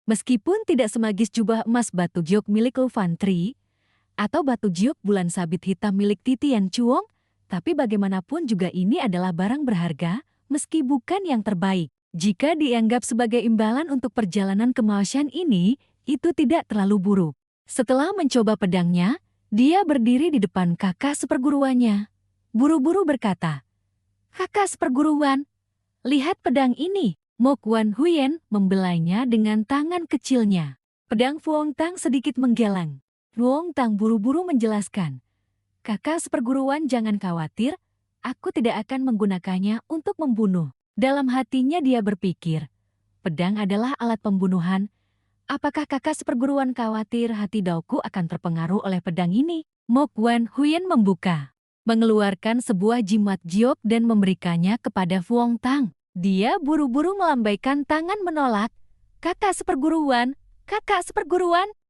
Meskipun tidak semagis jubah emas batu giok milik Lu Fantri, atau batu giok bulan sabit hitam milik Titian Chuong, tapi bagaimanapun juga ini adalah barang berharga, meski bukan yang terbaik. Jika dianggap sebagai imbalan untuk perjalanan ke Maoshan ini, itu tidak terlalu buruk. Setelah mencoba pedangnya, dia berdiri di depan kakak seperguruannya. Buru-buru berkata, "Kakak seperguruan, lihat pedang ini." Mo Kuan Huyen membelainya dengan tangan kecilnya. Pedang Fuong Tang sedikit menggeleng. Fuong Tang buru-buru menjelaskan, "Kakak seperguruan jangan khawatir, aku tidak akan menggunakannya untuk membunuh." Dalam hatinya dia berpikir, pedang adalah alat pembunuhan. Apakah kakak seperguruan khawatir hati Daoku akan terpengaruh oleh pedang ini? Mo Kuan Huyen membuka, mengeluarkan sebuah jimat giok dan memberikannya kepada Fuong Tang. Dia buru-buru melambaikan tangan menolak. "Kakak seperguruan,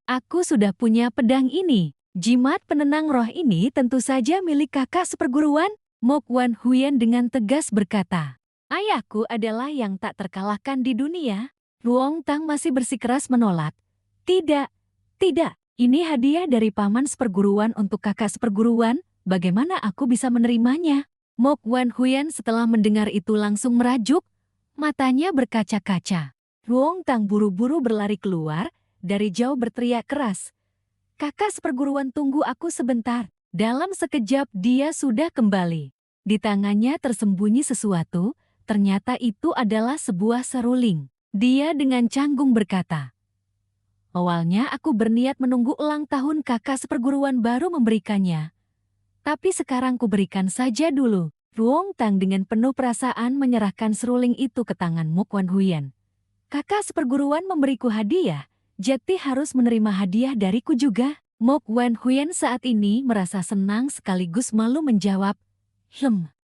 aku sudah punya pedang ini. Jimat penenang roh ini tentu saja milik kakak seperguruan." Mo Kuan Huyen dengan tegas berkata, "Ayahku adalah yang tak terkalahkan di dunia." Fuong Tang masih bersikeras menolak. "Tidak, tidak, ini hadiah dari paman seperguruan untuk kakak seperguruan, bagaimana aku bisa menerimanya?" Mo Kuan Huyen setelah mendengar itu langsung merajuk, matanya berkaca-kaca. Fuong Tang buru-buru berlari keluar, dari jauh berteriak keras, "Kakak seperguruan, tunggu aku sebentar." Dalam sekejap dia sudah kembali. Di tangannya tersembunyi sesuatu, ternyata itu adalah sebuah seruling. Dia dengan canggung berkata, "Awalnya aku berniat menunggu ulang tahun kakak seperguruan baru memberikannya. Tapi sekarang ku berikan saja dulu." Fuong Tang dengan penuh perasaan menyerahkan seruling itu ke tangan Mo Kuan Huyen. "Kakak seperguruan memberiku hadiah, jadi harus menerima hadiah dariku juga." Mo Kuan Huyen saat ini merasa senang sekaligus malu menjawab,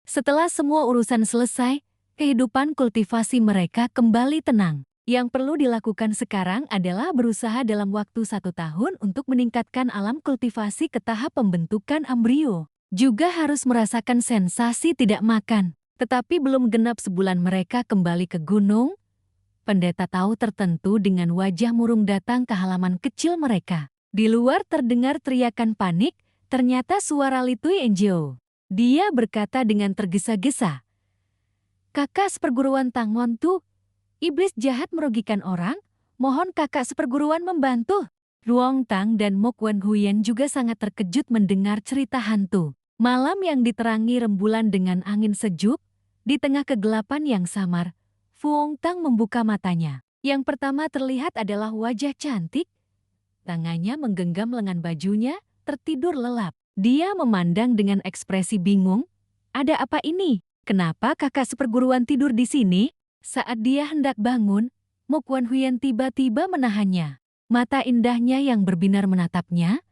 Setelah semua urusan selesai, kehidupan kultivasi mereka kembali tenang. Yang perlu dilakukan sekarang adalah berusaha dalam waktu 1 tahun untuk meningkatkan alam kultivasi ke tahap pembentukan embrio. Juga harus merasakan sensasi tidak makan. Tetapi belum genap sebulan mereka kembali ke gunung. Pendeta tahu tertentu dengan wajah murung datang ke halaman kecil mereka. Di luar terdengar teriakan panik, ternyata suara Li Tui Enjio. Dia berkata dengan tergesa-gesa, "Kakak seperguruan Tang Montu, iblis jahat merugikan orang, mohon kakak seperguruan membantu." Fuong Tang dan Mo Kuan Huyen juga sangat terkejut mendengar cerita hantu. Malam yang diterangi rembulan dengan angin sejuk, di tengah kegelapan yang samar, Fuong Tang membuka matanya. Yang pertama terlihat adalah wajah cantik. Tangannya menggenggam lengan bajunya, tertidur lelap. Dia memandang dengan ekspresi bingung. "Ada apa ini? Kenapa kakak seperguruan tidur di sini?" Saat dia hendak bangun, Mo Kuan Huyen tiba-tiba menahannya. Mata indahnya yang berbinar menatapnya,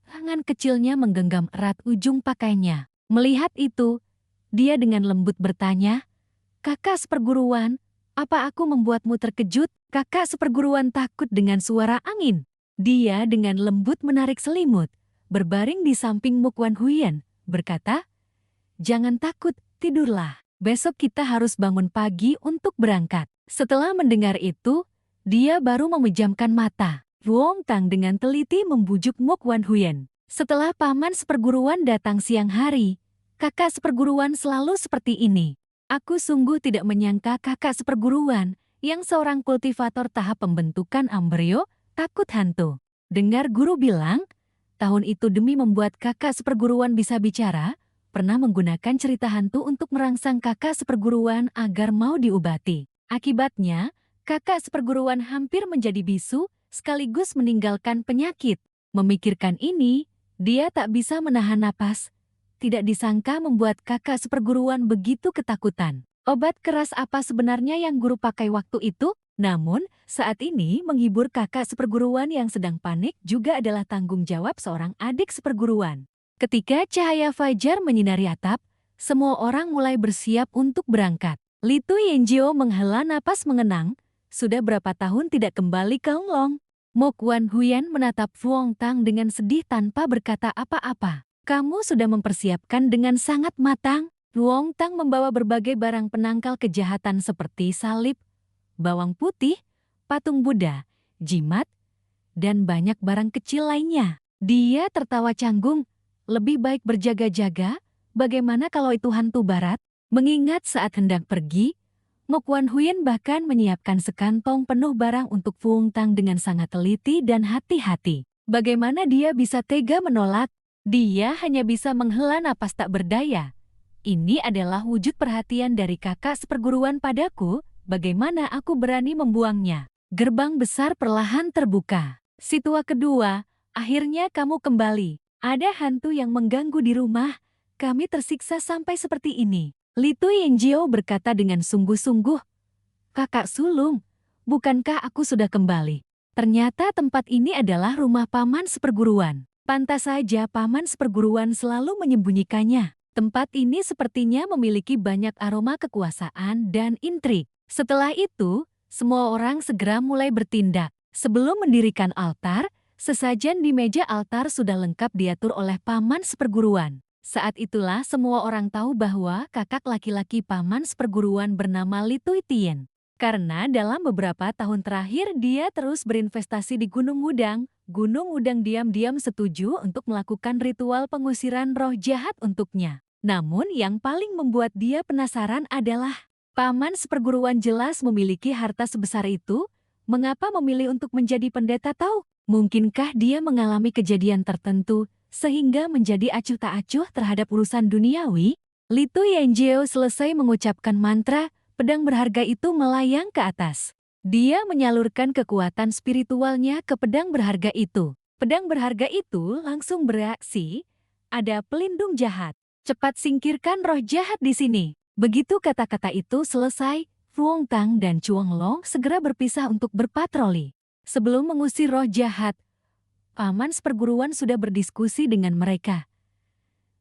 tangan kecilnya menggenggam erat ujung pakainya. Melihat itu, dia dengan lembut bertanya, "Kakak seperguruan, apa aku membuatmu terkejut?" Kakak seperguruan takut dengan suara angin. Dia dengan lembut menarik selimut, berbaring di samping Mo Kuan Huyen, berkata, "Jangan takut, tidurlah. Besok kita harus bangun pagi untuk berangkat." Setelah mendengar itu, dia baru memejamkan mata. Fuong Tang dengan teliti membujuk Mo Kuan Huyen. "Setelah paman seperguruan datang siang hari, kakak seperguruan selalu seperti ini. Aku sungguh tidak menyangka kakak seperguruan, yang seorang kultivator tahap pembentukan embrio, takut hantu. Dengar guru bilang, tahun itu demi membuat kakak seperguruan bisa bicara, pernah menggunakan cerita hantu untuk merangsang kakak seperguruan agar mau diobati. Akibatnya, kakak seperguruan hampir menjadi bisu, sekaligus meninggalkan penyakit." Memikirkan ini, dia tak bisa menahan napas. Tidak disangka membuat kakak seperguruan begitu ketakutan. Obat keras apa sebenarnya yang guru pakai waktu itu? Namun, saat ini menghibur kakak seperguruan yang sedang panik juga adalah tanggung jawab seorang adik seperguruan. Ketika cahaya fajar menyinari atap, semua orang mulai bersiap untuk berangkat. Li Tui Enjio menghela napas mengenang, sudah berapa tahun tidak kembali ke Honglong. Mo Kuan Huyen menatap Fuong Tang dengan sedih tanpa berkata apa-apa. "Kamu sudah mempersiapkan dengan sangat matang." Fuong Tang membawa berbagai barang penangkal kejahatan seperti salib, bawang putih, patung Buddha, jimat, dan banyak barang kecil lainnya. Dia tertawa canggung, lebih baik berjaga-jaga, bagaimana kalau itu hantu barat? Mengingat saat hendak pergi, Mo Kuan Huyen bahkan menyiapkan sekantong penuh barang untuk Fu Hongtang dengan sangat teliti dan hati-hati. Bagaimana dia bisa tega menolak? Dia hanya bisa menghela napas tak berdaya. Ini adalah wujud perhatian dari kakak seperguruan padaku, bagaimana aku berani membuangnya? Gerbang besar perlahan terbuka. Situa kedua, akhirnya kamu kembali. Ada hantu yang mengganggu di rumah. Kami tersiksa sampai seperti ini. Li Tui Yenjiao berkata dengan sungguh-sungguh. Kakak sulung, bukankah aku sudah kembali? Ternyata tempat ini adalah rumah paman seperguruan. Pantas saja paman seperguruan selalu menyembunyikannya. Tempat ini sepertinya memiliki banyak aroma kekuasaan dan intrik. Setelah itu, semua orang segera mulai bertindak. Sebelum mendirikan altar, sesajen di meja altar sudah lengkap diatur oleh paman seperguruan. Saat itulah semua orang tahu bahwa kakak laki-laki paman seperguruan bernama Li Tui Tien. Karena dalam beberapa tahun terakhir dia terus berinvestasi di Gunung Wudang, Gunung Wudang diam-diam setuju untuk melakukan ritual pengusiran roh jahat untuknya. Namun yang paling membuat dia penasaran adalah, paman seperguruan jelas memiliki harta sebesar itu, mengapa memilih untuk menjadi pendeta tahu? Mungkinkah dia mengalami kejadian tertentu, sehingga menjadi acuh tak acuh terhadap urusan duniawi? Li Tui Yenjiao selesai mengucapkan mantra, pedang berharga itu melayang ke atas. Dia menyalurkan kekuatan spiritualnya ke pedang berharga itu. Pedang berharga itu langsung bereaksi, ada pelindung jahat. Cepat singkirkan roh jahat di sini. Begitu kata-kata itu selesai, Fu Hongtang dan Chuang Long segera berpisah untuk berpatroli. Sebelum mengusir roh jahat, paman seperguruan sudah berdiskusi dengan mereka.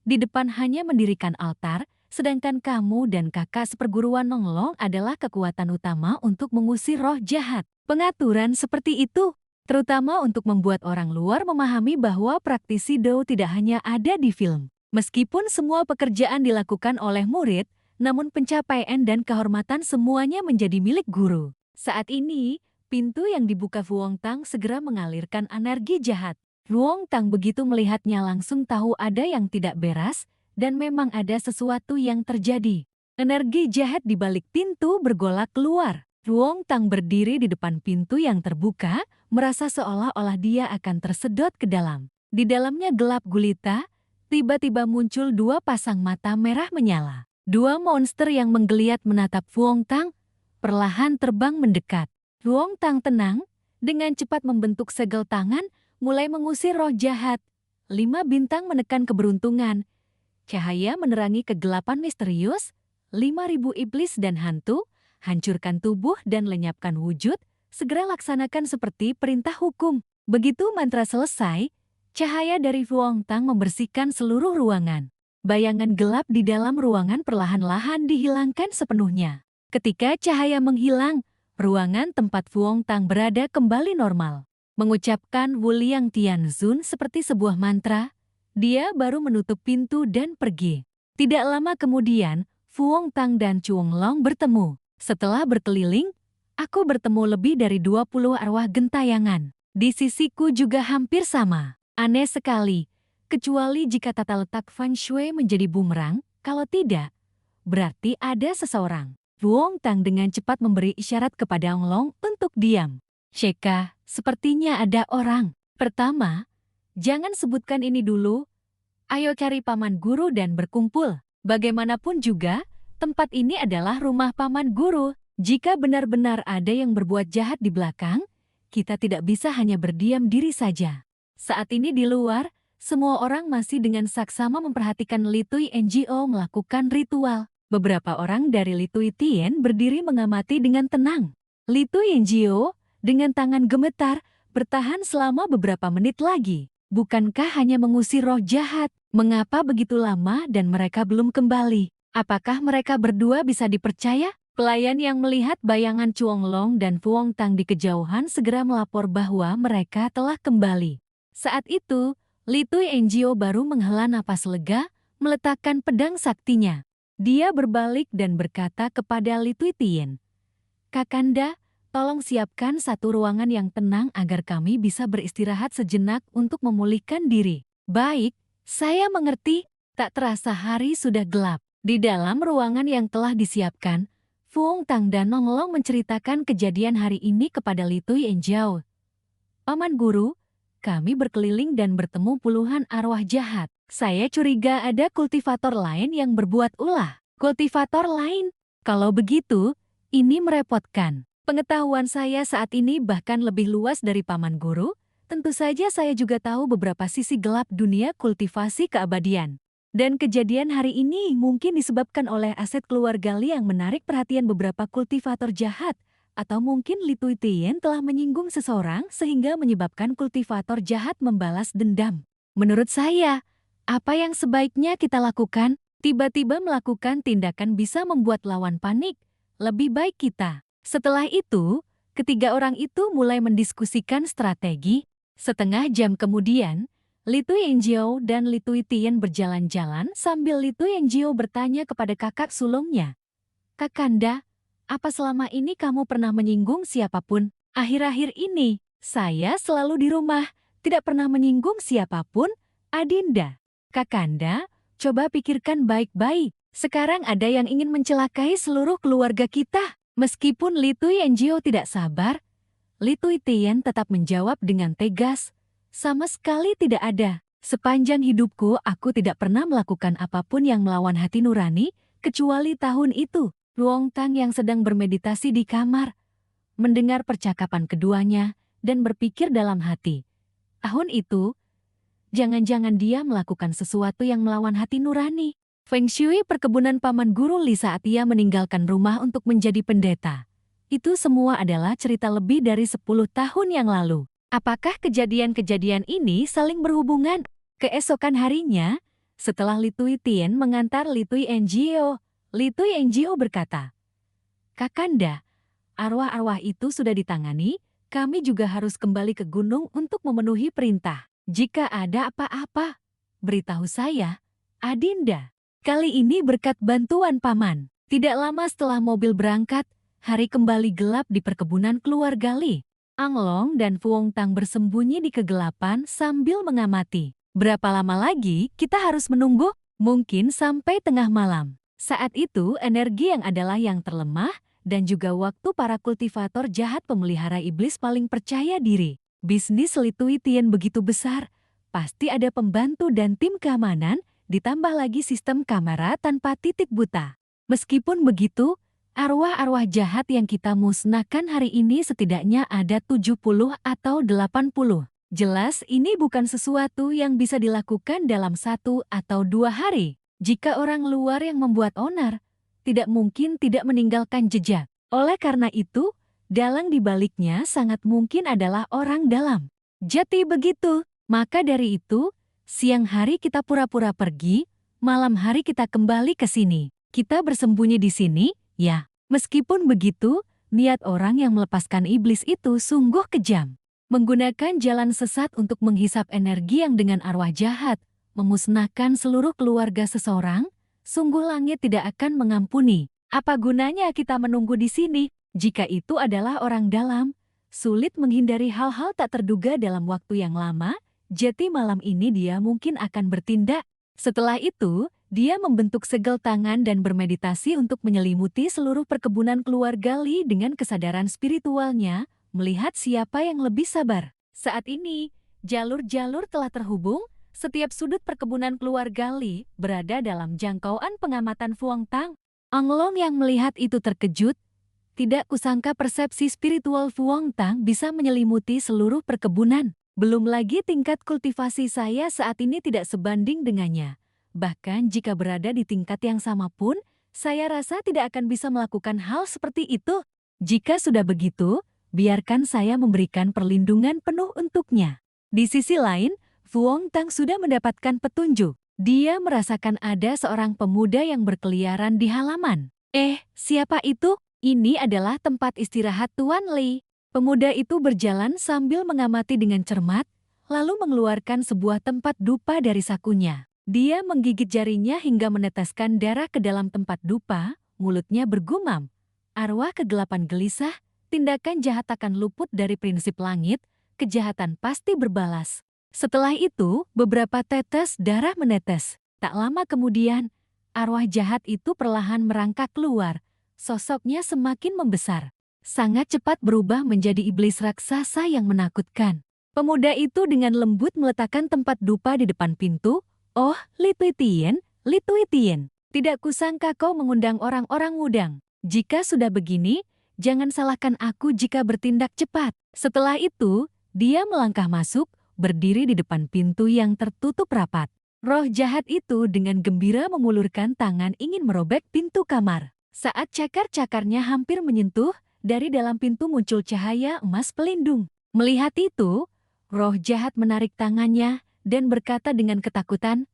Di depan hanya mendirikan altar, sedangkan kamu dan kakak seperguruan Nonglong adalah kekuatan utama untuk mengusir roh jahat. Pengaturan seperti itu, terutama untuk membuat orang luar memahami bahwa praktisi Dao tidak hanya ada di film. Meskipun semua pekerjaan dilakukan oleh murid, namun pencapaian dan kehormatan semuanya menjadi milik guru. Saat ini, pintu yang dibuka Fu Hongtang segera mengalirkan energi jahat. Fu Hongtang begitu melihatnya langsung tahu ada yang tidak beres, dan memang ada sesuatu yang terjadi. Energi jahat di balik pintu bergolak keluar. Fu Hongtang berdiri di depan pintu yang terbuka, merasa seolah-olah dia akan tersedot ke dalam. Di dalamnya gelap gulita, tiba-tiba muncul dua pasang mata merah menyala. Dua monster yang menggeliat menatap Fu Hongtang, perlahan terbang mendekat. Fu Hongtang tenang, dengan cepat membentuk segel tangan, mulai mengusir roh jahat. 5 bintang menekan keberuntungan. Cahaya menerangi kegelapan misterius, 5.000 iblis dan hantu, hancurkan tubuh dan lenyapkan wujud, segera laksanakan seperti perintah hukum. Begitu mantra selesai, cahaya dari Fu Hongtang membersihkan seluruh ruangan. Bayangan gelap di dalam ruangan perlahan-lahan dihilangkan sepenuhnya. Ketika cahaya menghilang, ruangan tempat Fu Hongtang berada kembali normal. Mengucapkan Wu Liang Tian Zun seperti sebuah mantra, dia baru menutup pintu dan pergi. Tidak lama kemudian, Fu Hongtang dan Chuang Long bertemu. Setelah berkeliling, aku bertemu lebih dari 20 arwah gentayangan. Di sisiku juga hampir sama. Aneh sekali, kecuali jika tata letak Feng Shui menjadi bumerang, kalau tidak, berarti ada seseorang. Fu Hongtang dengan cepat memberi isyarat kepada Ong Long untuk diam. Sheka, sepertinya ada orang. Pertama, jangan sebutkan ini dulu. Ayo cari paman guru dan berkumpul. Bagaimanapun juga, tempat ini adalah rumah paman guru. Jika benar-benar ada yang berbuat jahat di belakang, kita tidak bisa hanya berdiam diri saja. Saat ini di luar, semua orang masih dengan saksama memperhatikan Li Tui Yenjiao melakukan ritual. Beberapa orang dari Li Tui Tien berdiri mengamati dengan tenang. Li Tui Yenjiao, dengan tangan gemetar, bertahan selama beberapa menit lagi. Bukankah hanya mengusir roh jahat? Mengapa begitu lama dan mereka belum kembali? Apakah mereka berdua bisa dipercaya? Pelayan yang melihat bayangan Chuang Long dan Fu Hongtang di kejauhan segera melapor bahwa mereka telah kembali. Saat itu, Li Tui Yenjiao baru menghela napas lega, meletakkan pedang saktinya. Dia berbalik dan berkata kepada Li Tui Tien, "Kakanda, Tolong siapkan satu ruangan yang tenang agar kami bisa beristirahat sejenak untuk memulihkan diri. Baik, saya mengerti. Tak terasa hari sudah gelap. Di dalam ruangan yang telah disiapkan, Fuong Tang dan Nong Long menceritakan kejadian hari ini kepada Li Tui Enjiao. Paman Guru, kami berkeliling dan bertemu puluhan arwah jahat. Saya curiga ada kultivator lain yang berbuat ulah. Kultivator lain? Kalau begitu, ini merepotkan. Pengetahuan saya saat ini bahkan lebih luas dari Paman Guru. Tentu saja saya juga tahu beberapa sisi gelap dunia kultivasi keabadian. Dan kejadian hari ini mungkin disebabkan oleh aset keluarga Li yang menarik perhatian beberapa kultivator jahat. Atau mungkin Li Tuitian telah menyinggung seseorang sehingga menyebabkan kultivator jahat membalas dendam. Menurut saya, apa yang sebaiknya kita lakukan? Tiba-tiba melakukan tindakan bisa membuat lawan panik. Lebih baik kita. Setelah itu, ketiga orang itu mulai mendiskusikan strategi. Setengah jam kemudian, Li Tui Enjiao dan Li Tuitian berjalan-jalan sambil Li Tui Enjiao bertanya kepada kakak sulungnya. Kakanda, apa selama ini kamu pernah menyinggung siapapun? Akhir-akhir ini, saya selalu di rumah, tidak pernah menyinggung siapapun, Adinda. Kakanda, coba pikirkan baik-baik. Sekarang ada yang ingin mencelakai seluruh keluarga kita. Meskipun Li Tui Enjiao tidak sabar, Li Tuitian tetap menjawab dengan tegas. Sama sekali tidak ada. Sepanjang hidupku aku tidak pernah melakukan apapun yang melawan hati nurani, kecuali tahun itu. Fuong Tang yang sedang bermeditasi di kamar, mendengar percakapan keduanya dan berpikir dalam hati. Tahun itu, jangan-jangan dia melakukan sesuatu yang melawan hati nurani. Feng Shui perkebunan Paman Guru Li saat ia meninggalkan rumah untuk menjadi pendeta. Itu semua adalah cerita lebih dari 10 tahun yang lalu. Apakah kejadian-kejadian ini saling berhubungan? Keesokan harinya, setelah Li Tuitian mengantar Li Tui Enjiao, Li Tui Enjiao berkata, Kakanda, arwah-arwah itu sudah ditangani, kami juga harus kembali ke gunung untuk memenuhi perintah. Jika ada apa-apa, beritahu saya, Adinda. Kali ini berkat bantuan Paman. Tidak lama setelah mobil berangkat, hari kembali gelap di perkebunan keluarga Li. Ang Long dan Fuong Tang bersembunyi di kegelapan sambil mengamati. Berapa lama lagi kita harus menunggu? Mungkin sampai tengah malam. Saat itu energi yang adalah yang terlemah dan juga waktu para kultivator jahat pemelihara iblis paling percaya diri. Bisnis Li Tuitian begitu besar, pasti ada pembantu dan tim keamanan, ditambah lagi sistem kamera tanpa titik buta. Meskipun begitu, arwah-arwah jahat yang kita musnahkan hari ini setidaknya ada 70 atau 80. Jelas ini bukan sesuatu yang bisa dilakukan dalam 1 atau 2 hari. Jika orang luar yang membuat onar, tidak mungkin tidak meninggalkan jejak. Oleh karena itu, dalang di baliknya sangat mungkin adalah orang dalam. Jadi begitu, maka dari itu, siang hari kita pura-pura pergi, malam hari kita kembali ke sini. Kita bersembunyi di sini, ya. Meskipun begitu, niat orang yang melepaskan iblis itu sungguh kejam. Menggunakan jalan sesat untuk menghisap energi yang dengan arwah jahat, memusnahkan seluruh keluarga seseorang, sungguh langit tidak akan mengampuni. Apa gunanya kita menunggu di sini? Jika itu adalah orang dalam, sulit menghindari hal-hal tak terduga dalam waktu yang lama. Jadi malam ini dia mungkin akan bertindak. Setelah itu, dia membentuk segel tangan dan bermeditasi untuk menyelimuti seluruh perkebunan keluarga Li dengan kesadaran spiritualnya, melihat siapa yang lebih sabar. Saat ini, jalur-jalur telah terhubung, setiap sudut perkebunan keluarga Li berada dalam jangkauan pengamatan Fuong Tang. Ang Long yang melihat itu terkejut. Tidak kusangka persepsi spiritual Fuong Tang bisa menyelimuti seluruh perkebunan. Belum lagi tingkat kultivasi saya saat ini tidak sebanding dengannya. Bahkan jika berada di tingkat yang sama pun, saya rasa tidak akan bisa melakukan hal seperti itu. Jika sudah begitu, biarkan saya memberikan perlindungan penuh untuknya. Di sisi lain, Fuong Tang sudah mendapatkan petunjuk. Dia merasakan ada seorang pemuda yang berkeliaran di halaman. Siapa itu? Ini adalah tempat istirahat Tuan Li. Pemuda itu berjalan sambil mengamati dengan cermat, lalu mengeluarkan sebuah tempat dupa dari sakunya. Dia menggigit jarinya hingga meneteskan darah ke dalam tempat dupa, mulutnya bergumam. Arwah kegelapan gelisah, tindakan jahat akan luput dari prinsip langit, kejahatan pasti berbalas. Setelah itu, beberapa tetes darah menetes. Tak lama kemudian, arwah jahat itu perlahan merangkak keluar. Sosoknya semakin membesar. Sangat cepat berubah menjadi iblis raksasa yang menakutkan. Pemuda itu dengan lembut meletakkan tempat dupa di depan pintu. "Oh, Li Tuitian, Li Tuitian, tidak kusangka kau mengundang orang-orang Wudang. Jika sudah begini, jangan salahkan aku jika bertindak cepat." Setelah itu, dia melangkah masuk, berdiri di depan pintu yang tertutup rapat. Roh jahat itu dengan gembira mengulurkan tangan ingin merobek pintu kamar. Saat cakar-cakarnya hampir menyentuh, dari dalam pintu muncul cahaya emas pelindung. Melihat itu, roh jahat menarik tangannya dan berkata dengan ketakutan,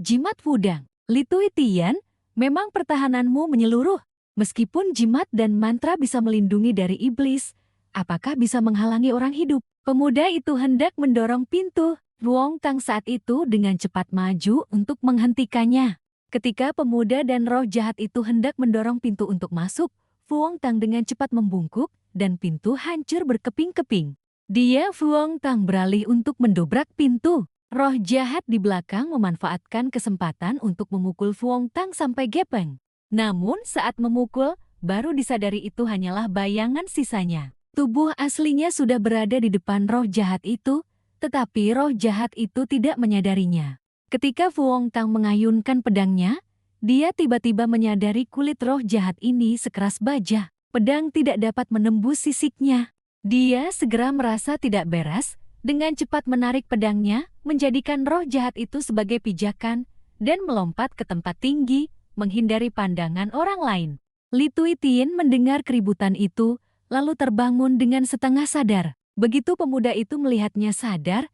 "Jimat Wudang, Li Tuitian, memang pertahananmu menyeluruh. Meskipun jimat dan mantra bisa melindungi dari iblis, apakah bisa menghalangi orang hidup?" Pemuda itu hendak mendorong pintu. Luong Tang saat itu dengan cepat maju untuk menghentikannya. Ketika pemuda dan roh jahat itu hendak mendorong pintu untuk masuk, Luong Tang dengan cepat membungkuk dan pintu hancur berkeping-keping. Luong Tang beralih untuk mendobrak pintu. Roh jahat di belakang memanfaatkan kesempatan untuk memukul Luong Tang sampai gepeng. Namun saat memukul, baru disadari itu hanyalah bayangan sisanya. Tubuh aslinya sudah berada di depan roh jahat itu, tetapi roh jahat itu tidak menyadarinya. Ketika Luong Tang mengayunkan pedangnya, dia tiba-tiba menyadari kulit roh jahat ini sekeras baja. Pedang tidak dapat menembus sisiknya. Dia segera merasa tidak beres, dengan cepat menarik pedangnya, menjadikan roh jahat itu sebagai pijakan, dan melompat ke tempat tinggi, menghindari pandangan orang lain. Li Tuitian mendengar keributan itu, lalu terbangun dengan setengah sadar. Begitu pemuda itu melihatnya sadar,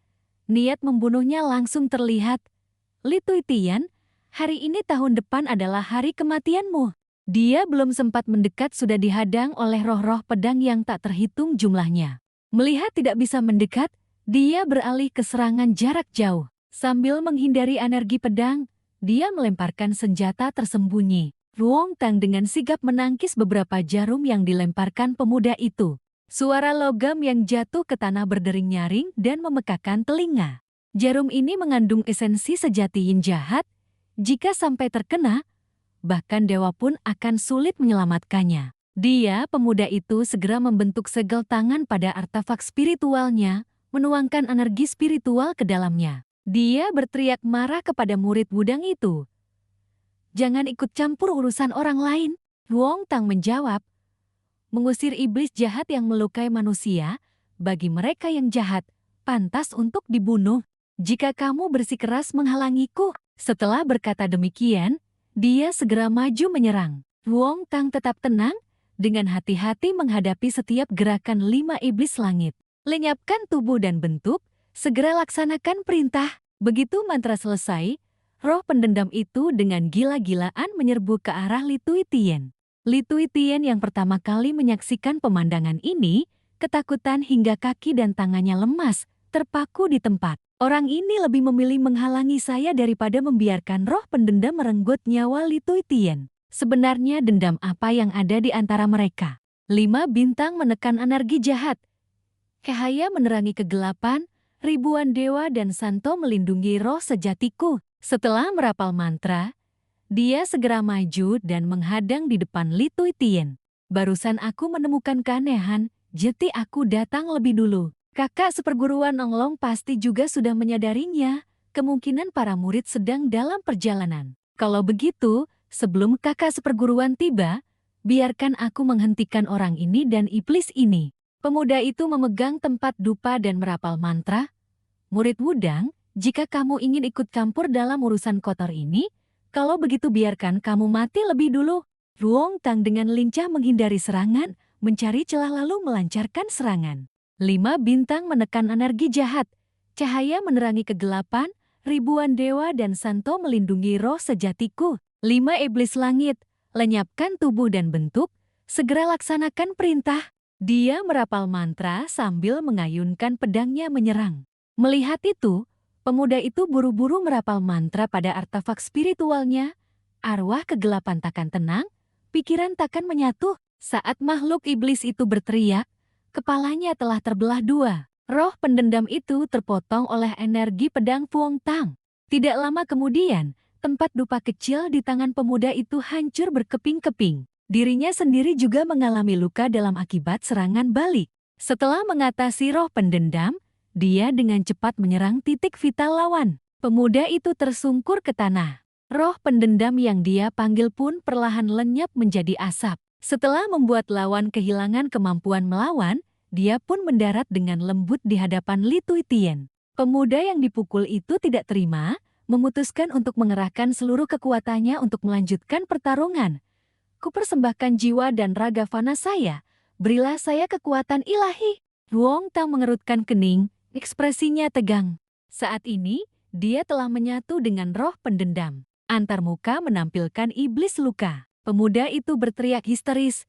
niat membunuhnya langsung terlihat. "Li Tuitian, hari ini tahun depan adalah hari kematianmu." Dia belum sempat mendekat sudah dihadang oleh roh-roh pedang yang tak terhitung jumlahnya. Melihat tidak bisa mendekat, dia beralih ke serangan jarak jauh. Sambil menghindari energi pedang, dia melemparkan senjata tersembunyi. Luong Tang dengan sigap menangkis beberapa jarum yang dilemparkan pemuda itu. Suara logam yang jatuh ke tanah berdering nyaring dan memekakan telinga. Jarum ini mengandung esensi sejati yin jahat. Jika sampai terkena, bahkan dewa pun akan sulit menyelamatkannya. Pemuda itu segera membentuk segel tangan pada artefak spiritualnya, menuangkan energi spiritual ke dalamnya. Dia berteriak marah kepada murid Wudang itu. "Jangan ikut campur urusan orang lain." Luong Tang menjawab, "Mengusir iblis jahat yang melukai manusia, bagi mereka yang jahat, pantas untuk dibunuh. Jika kamu bersikeras menghalangiku." Setelah berkata demikian, dia segera maju menyerang. Luong Tang tetap tenang, dengan hati-hati menghadapi setiap gerakan 5 iblis langit. Lenyapkan tubuh dan bentuk, segera laksanakan perintah. Begitu mantra selesai, roh pendendam itu dengan gila-gilaan menyerbu ke arah Li Tuitian. Li Tuitian yang pertama kali menyaksikan pemandangan ini, ketakutan hingga kaki dan tangannya lemas, terpaku di tempat. Orang ini lebih memilih menghalangi saya daripada membiarkan roh pendendam merenggut nyawa Li Tuitian. Sebenarnya dendam apa yang ada di antara mereka? 5 bintang menekan energi jahat. Cahaya menerangi kegelapan, ribuan dewa dan santo melindungi roh sejatiku. Setelah merapal mantra, dia segera maju dan menghadang di depan Li Tuitian. "Barusan aku menemukan keanehan, jadi aku datang lebih dulu. Kakak seperguruan Onglong pasti juga sudah menyadarinya. Kemungkinan para murid sedang dalam perjalanan. Kalau begitu, sebelum kakak seperguruan tiba, biarkan aku menghentikan orang ini dan iblis ini." Pemuda itu memegang tempat dupa dan merapal mantra. "Murid Wudang, jika kamu ingin ikut campur dalam urusan kotor ini, kalau begitu biarkan kamu mati lebih dulu." Luong Tang dengan lincah menghindari serangan, mencari celah lalu melancarkan serangan. 5 bintang menekan energi jahat. Cahaya menerangi kegelapan, ribuan dewa dan santo melindungi roh sejatiku. 5 iblis langit, lenyapkan tubuh dan bentuk, segera laksanakan perintah. Dia merapal mantra sambil mengayunkan pedangnya menyerang. Melihat itu, pemuda itu buru-buru merapal mantra pada artefak spiritualnya. Arwah kegelapan takkan tenang, pikiran takkan menyatu. Saat makhluk iblis itu berteriak, kepalanya telah terbelah dua. Roh pendendam itu terpotong oleh energi pedang Fuong Tang. Tidak lama kemudian, tempat dupa kecil di tangan pemuda itu hancur berkeping-keping. Dirinya sendiri juga mengalami luka dalam akibat serangan balik. Setelah mengatasi roh pendendam, dia dengan cepat menyerang titik vital lawan. Pemuda itu tersungkur ke tanah. Roh pendendam yang dia panggil pun perlahan lenyap menjadi asap. Setelah membuat lawan kehilangan kemampuan melawan, dia pun mendarat dengan lembut di hadapan Li Tuitian. Pemuda yang dipukul itu tidak terima, memutuskan untuk mengerahkan seluruh kekuatannya untuk melanjutkan pertarungan. Kupersembahkan jiwa dan raga fana saya, berilah saya kekuatan ilahi. Fuong Tang mengerutkan kening, ekspresinya tegang. Saat ini, dia telah menyatu dengan roh pendendam. Antar muka menampilkan iblis luka. Pemuda itu berteriak histeris.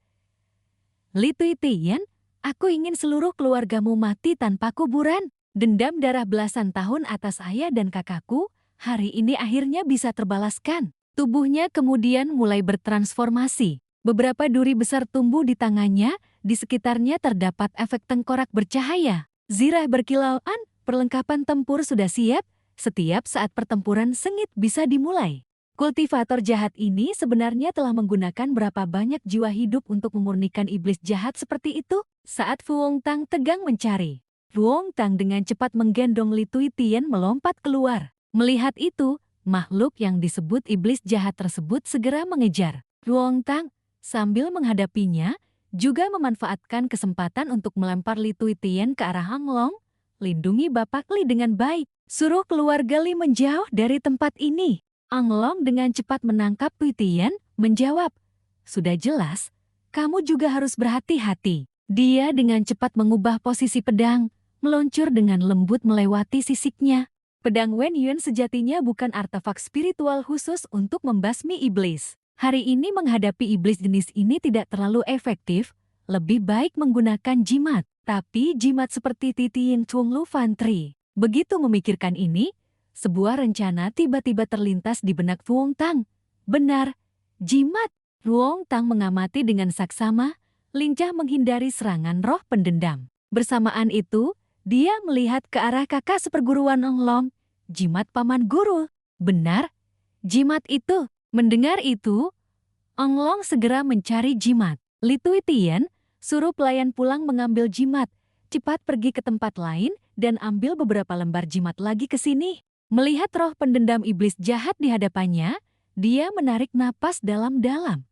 Li Tuitian, aku ingin seluruh keluargamu mati tanpa kuburan. Dendam darah belasan tahun atas ayah dan kakakku, hari ini akhirnya bisa terbalaskan. Tubuhnya kemudian mulai bertransformasi. Beberapa duri besar tumbuh di tangannya, di sekitarnya terdapat efek tengkorak bercahaya. Zirah berkilauan, perlengkapan tempur sudah siap, setiap saat pertempuran sengit bisa dimulai. Kultivator jahat ini sebenarnya telah menggunakan berapa banyak jiwa hidup untuk memurnikan iblis jahat seperti itu? Saat Fuong Tang tegang mencari, Fuong Tang dengan cepat menggendong Li Tuitian melompat keluar. Melihat itu, makhluk yang disebut iblis jahat tersebut segera mengejar. Fuong Tang, sambil menghadapinya, juga memanfaatkan kesempatan untuk melempar Li Tuitian ke arah Hang Long. Lindungi Bapak Li dengan baik, suruh keluarga Li menjauh dari tempat ini. Ang Long dengan cepat menangkap Tuitian, menjawab, sudah jelas, kamu juga harus berhati-hati. Dia dengan cepat mengubah posisi pedang, meluncur dengan lembut melewati sisiknya. Pedang Wen Yun sejatinya bukan artefak spiritual khusus untuk membasmi iblis. Hari ini menghadapi iblis jenis ini tidak terlalu efektif, lebih baik menggunakan jimat. Tapi jimat seperti Titian Chung Lu Fan Tri. Begitu memikirkan ini, sebuah rencana tiba-tiba terlintas di benak Fuong Tang. Benar, jimat. Fuong Tang mengamati dengan saksama, lincah menghindari serangan roh pendendam. Bersamaan itu, dia melihat ke arah kakak seperguruan Ang Long, jimat paman guru. Benar, jimat itu. Mendengar itu, Ang Long segera mencari jimat. Li Tuitian suruh pelayan pulang mengambil jimat, cepat pergi ke tempat lain dan ambil beberapa lembar jimat lagi ke sini. Melihat roh pendendam iblis jahat di hadapannya, dia menarik napas dalam-dalam.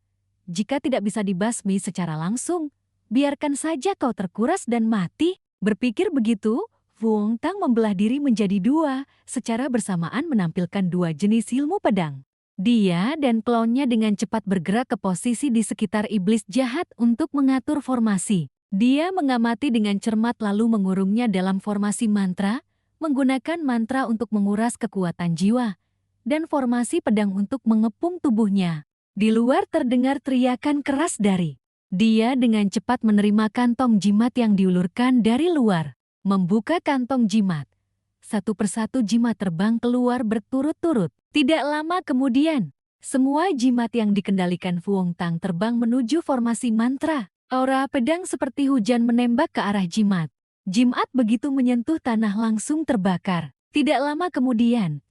Jika tidak bisa dibasmi secara langsung, biarkan saja kau terkuras dan mati. Berpikir begitu, Fuong Tang membelah diri menjadi dua, secara bersamaan menampilkan dua jenis ilmu pedang. Dia dan klonnya dengan cepat bergerak ke posisi di sekitar iblis jahat untuk mengatur formasi. Dia mengamati dengan cermat lalu mengurungnya dalam formasi mantra, menggunakan mantra untuk menguras kekuatan jiwa, dan formasi pedang untuk mengepung tubuhnya. Di luar terdengar teriakan keras dari. Dia dengan cepat menerima kantong jimat yang diulurkan dari luar, membuka kantong jimat. Satu persatu jimat terbang keluar berturut-turut. Tidak lama kemudian, semua jimat yang dikendalikan Fuong Tang terbang menuju formasi mantra. Aura pedang seperti hujan menembak ke arah jimat. Jimat begitu menyentuh tanah langsung terbakar. Tidak lama kemudian,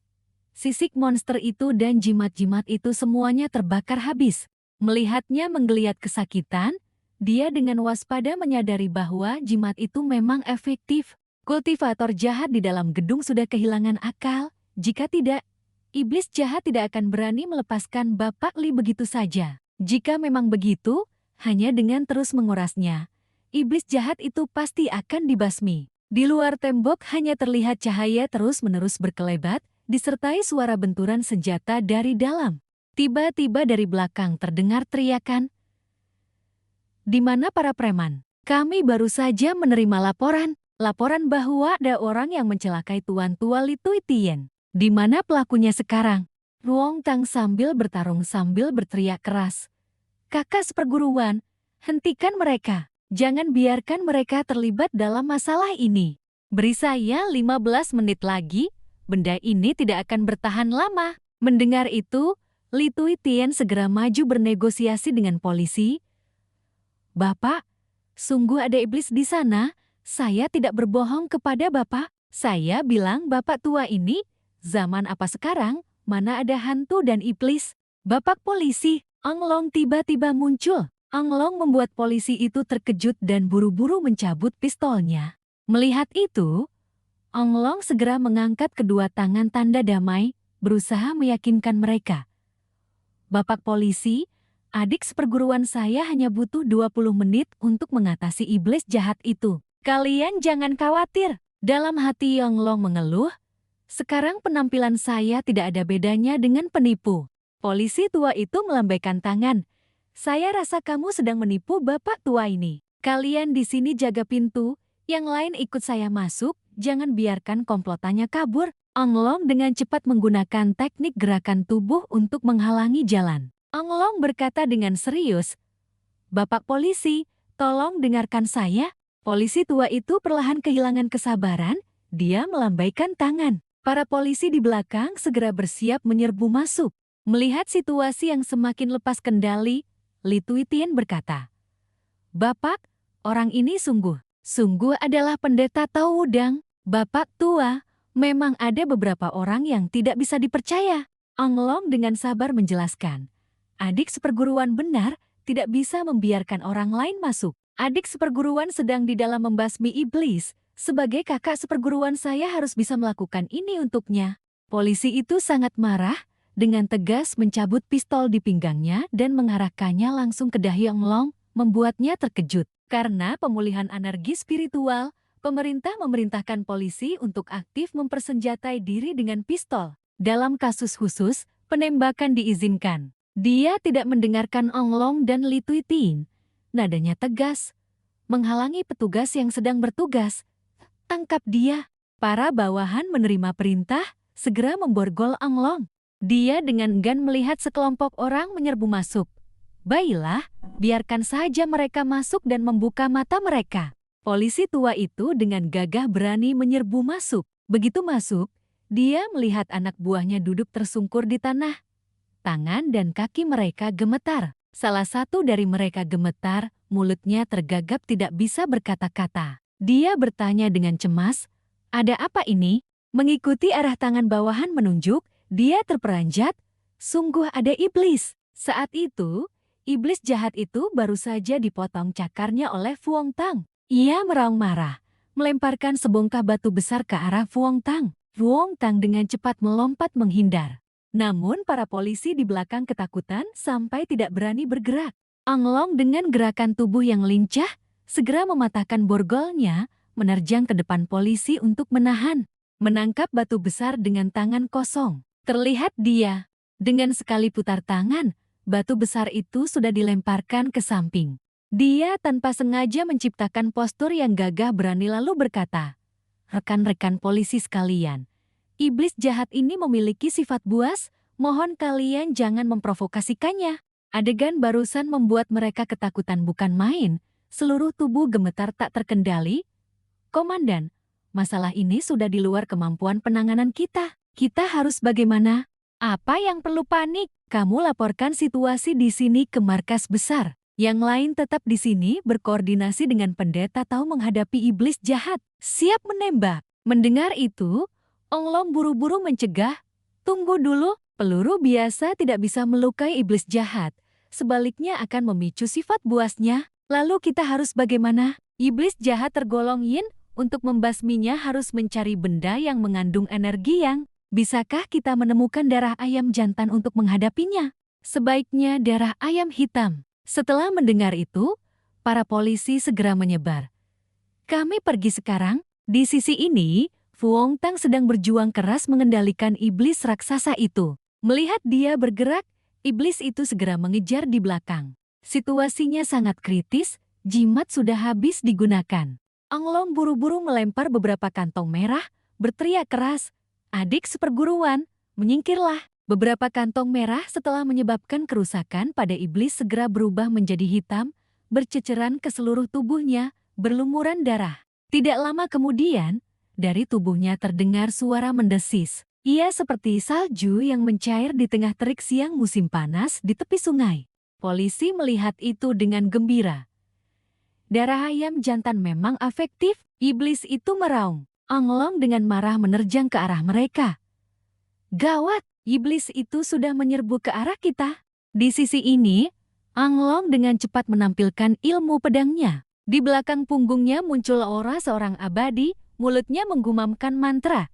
sisik monster itu dan jimat-jimat itu semuanya terbakar habis. Melihatnya menggeliat kesakitan, dia dengan waspada menyadari bahwa jimat itu memang efektif. Kultivator jahat di dalam gedung sudah kehilangan akal. Jika tidak, iblis jahat tidak akan berani melepaskan Bapak Li begitu saja. Jika memang begitu, hanya dengan terus mengurasnya, iblis jahat itu pasti akan dibasmi. Di luar tembok hanya terlihat cahaya terus-menerus berkelebat, disertai suara benturan senjata dari dalam. Tiba-tiba dari belakang terdengar teriakan, "Di mana para preman? Kami baru saja menerima laporan bahwa ada orang yang mencelakai Tuan Tua Li Tuitian. Di mana pelakunya sekarang?" Fuong Tang sambil bertarung sambil berteriak keras, "Kakak seperguruan, hentikan mereka. Jangan biarkan mereka terlibat dalam masalah ini. Beri saya 15 menit lagi, benda ini tidak akan bertahan lama." Mendengar itu, Li Tuitian segera maju bernegosiasi dengan polisi. "Bapak, sungguh ada iblis di sana. Saya tidak berbohong kepada Bapak. Saya bilang Bapak tua ini, zaman apa sekarang, mana ada hantu dan iblis?" "Bapak polisi!" Ang Long tiba-tiba muncul. Ang Long membuat polisi itu terkejut dan buru-buru mencabut pistolnya. Melihat itu, Ang Long segera mengangkat kedua tangan tanda damai, berusaha meyakinkan mereka. "Bapak polisi, adik seperguruan saya hanya butuh 20 menit untuk mengatasi iblis jahat itu. Kalian jangan khawatir." Dalam hati Ang Long mengeluh, "Sekarang penampilan saya tidak ada bedanya dengan penipu." Polisi tua itu melambaikan tangan. "Saya rasa kamu sedang menipu bapak tua ini. Kalian di sini jaga pintu, yang lain ikut saya masuk, jangan biarkan komplotannya kabur." Ang Long dengan cepat menggunakan teknik gerakan tubuh untuk menghalangi jalan. Ang Long berkata dengan serius, "Bapak polisi, tolong dengarkan saya." Polisi tua itu perlahan kehilangan kesabaran, dia melambaikan tangan. Para polisi di belakang segera bersiap menyerbu masuk. Melihat situasi yang semakin lepas kendali, Li Tuitian berkata, "Bapak, orang ini sungguh adalah pendeta Tao Wudang. Bapak tua, memang ada beberapa orang yang tidak bisa dipercaya." Ang Long dengan sabar menjelaskan, "Adik seperguruan benar, tidak bisa membiarkan orang lain masuk. Adik seperguruan sedang di dalam membasmi iblis. Sebagai kakak seperguruan saya harus bisa melakukan ini untuknya." Polisi itu sangat marah, dengan tegas mencabut pistol di pinggangnya dan mengarahkannya langsung ke dahi Ang Long, membuatnya terkejut. Karena pemulihan energi spiritual, pemerintah memerintahkan polisi untuk aktif mempersenjatai diri dengan pistol. Dalam kasus khusus, penembakan diizinkan. Dia tidak mendengarkan Ang Long dan Li Tuitian. Nadanya tegas, menghalangi petugas yang sedang bertugas. "Tangkap dia." Para bawahan menerima perintah, segera memborgol Ang Long. Dia dengan enggan melihat sekelompok orang menyerbu masuk. "Baiklah, biarkan saja mereka masuk dan membuka mata mereka." Polisi tua itu dengan gagah berani menyerbu masuk. Begitu masuk, dia melihat anak buahnya duduk tersungkur di tanah. Tangan dan kaki mereka gemetar. Salah satu dari mereka gemetar, mulutnya tergagap tidak bisa berkata-kata. Dia bertanya dengan cemas, "Ada apa ini?" Mengikuti arah tangan bawahan menunjuk, dia terperanjat, sungguh ada iblis. Saat itu, iblis jahat itu baru saja dipotong cakarnya oleh Fuong Tang. Ia meraung marah, melemparkan sebongkah batu besar ke arah Fuong Tang. Fuong Tang dengan cepat melompat menghindar. Namun para polisi di belakang ketakutan sampai tidak berani bergerak. Ang Long dengan gerakan tubuh yang lincah, segera mematahkan borgolnya, menerjang ke depan polisi untuk menahan. Menangkap batu besar dengan tangan kosong. Terlihat dia, dengan sekali putar tangan, batu besar itu sudah dilemparkan ke samping. Dia tanpa sengaja menciptakan postur yang gagah berani lalu berkata, "Rekan-rekan polisi sekalian, iblis jahat ini memiliki sifat buas, mohon kalian jangan memprovokasikannya." Adegan barusan membuat mereka ketakutan bukan main, seluruh tubuh gemetar tak terkendali. "Komandan, masalah ini sudah di luar kemampuan penanganan kita. Kita harus bagaimana?" "Apa yang perlu panik? Kamu laporkan situasi di sini ke markas besar. Yang lain tetap di sini berkoordinasi dengan pendeta Tao menghadapi iblis jahat. Siap menembak." Mendengar itu, Ang Long buru-buru mencegah, "Tunggu dulu, peluru biasa tidak bisa melukai iblis jahat. Sebaliknya akan memicu sifat buasnya. Lalu kita harus bagaimana? Iblis jahat tergolong yin, untuk membasminya harus mencari benda yang mengandung energi yang, bisakah kita menemukan darah ayam jantan untuk menghadapinya? Sebaiknya darah ayam hitam." Setelah mendengar itu, para polisi segera menyebar. "Kami pergi sekarang." Di sisi ini, Fuong Tang sedang berjuang keras mengendalikan iblis raksasa itu. Melihat dia bergerak, iblis itu segera mengejar di belakang. Situasinya sangat kritis, jimat sudah habis digunakan. Ang Long buru-buru melempar beberapa kantong merah, berteriak keras, "Adik seperguruan, menyingkirlah." Beberapa kantong merah setelah menyebabkan kerusakan pada iblis segera berubah menjadi hitam, berceceran ke seluruh tubuhnya, berlumuran darah. Tidak lama kemudian, dari tubuhnya terdengar suara mendesis. Ia seperti salju yang mencair di tengah terik siang musim panas di tepi sungai. Polisi melihat itu dengan gembira. Darah ayam jantan memang efektif. Iblis itu meraung. Anglong dengan marah menerjang ke arah mereka. Gawat, iblis itu sudah menyerbu ke arah kita. Di sisi ini, Anglong dengan cepat menampilkan ilmu pedangnya. Di belakang punggungnya muncul aura seorang abadi, mulutnya menggumamkan mantra.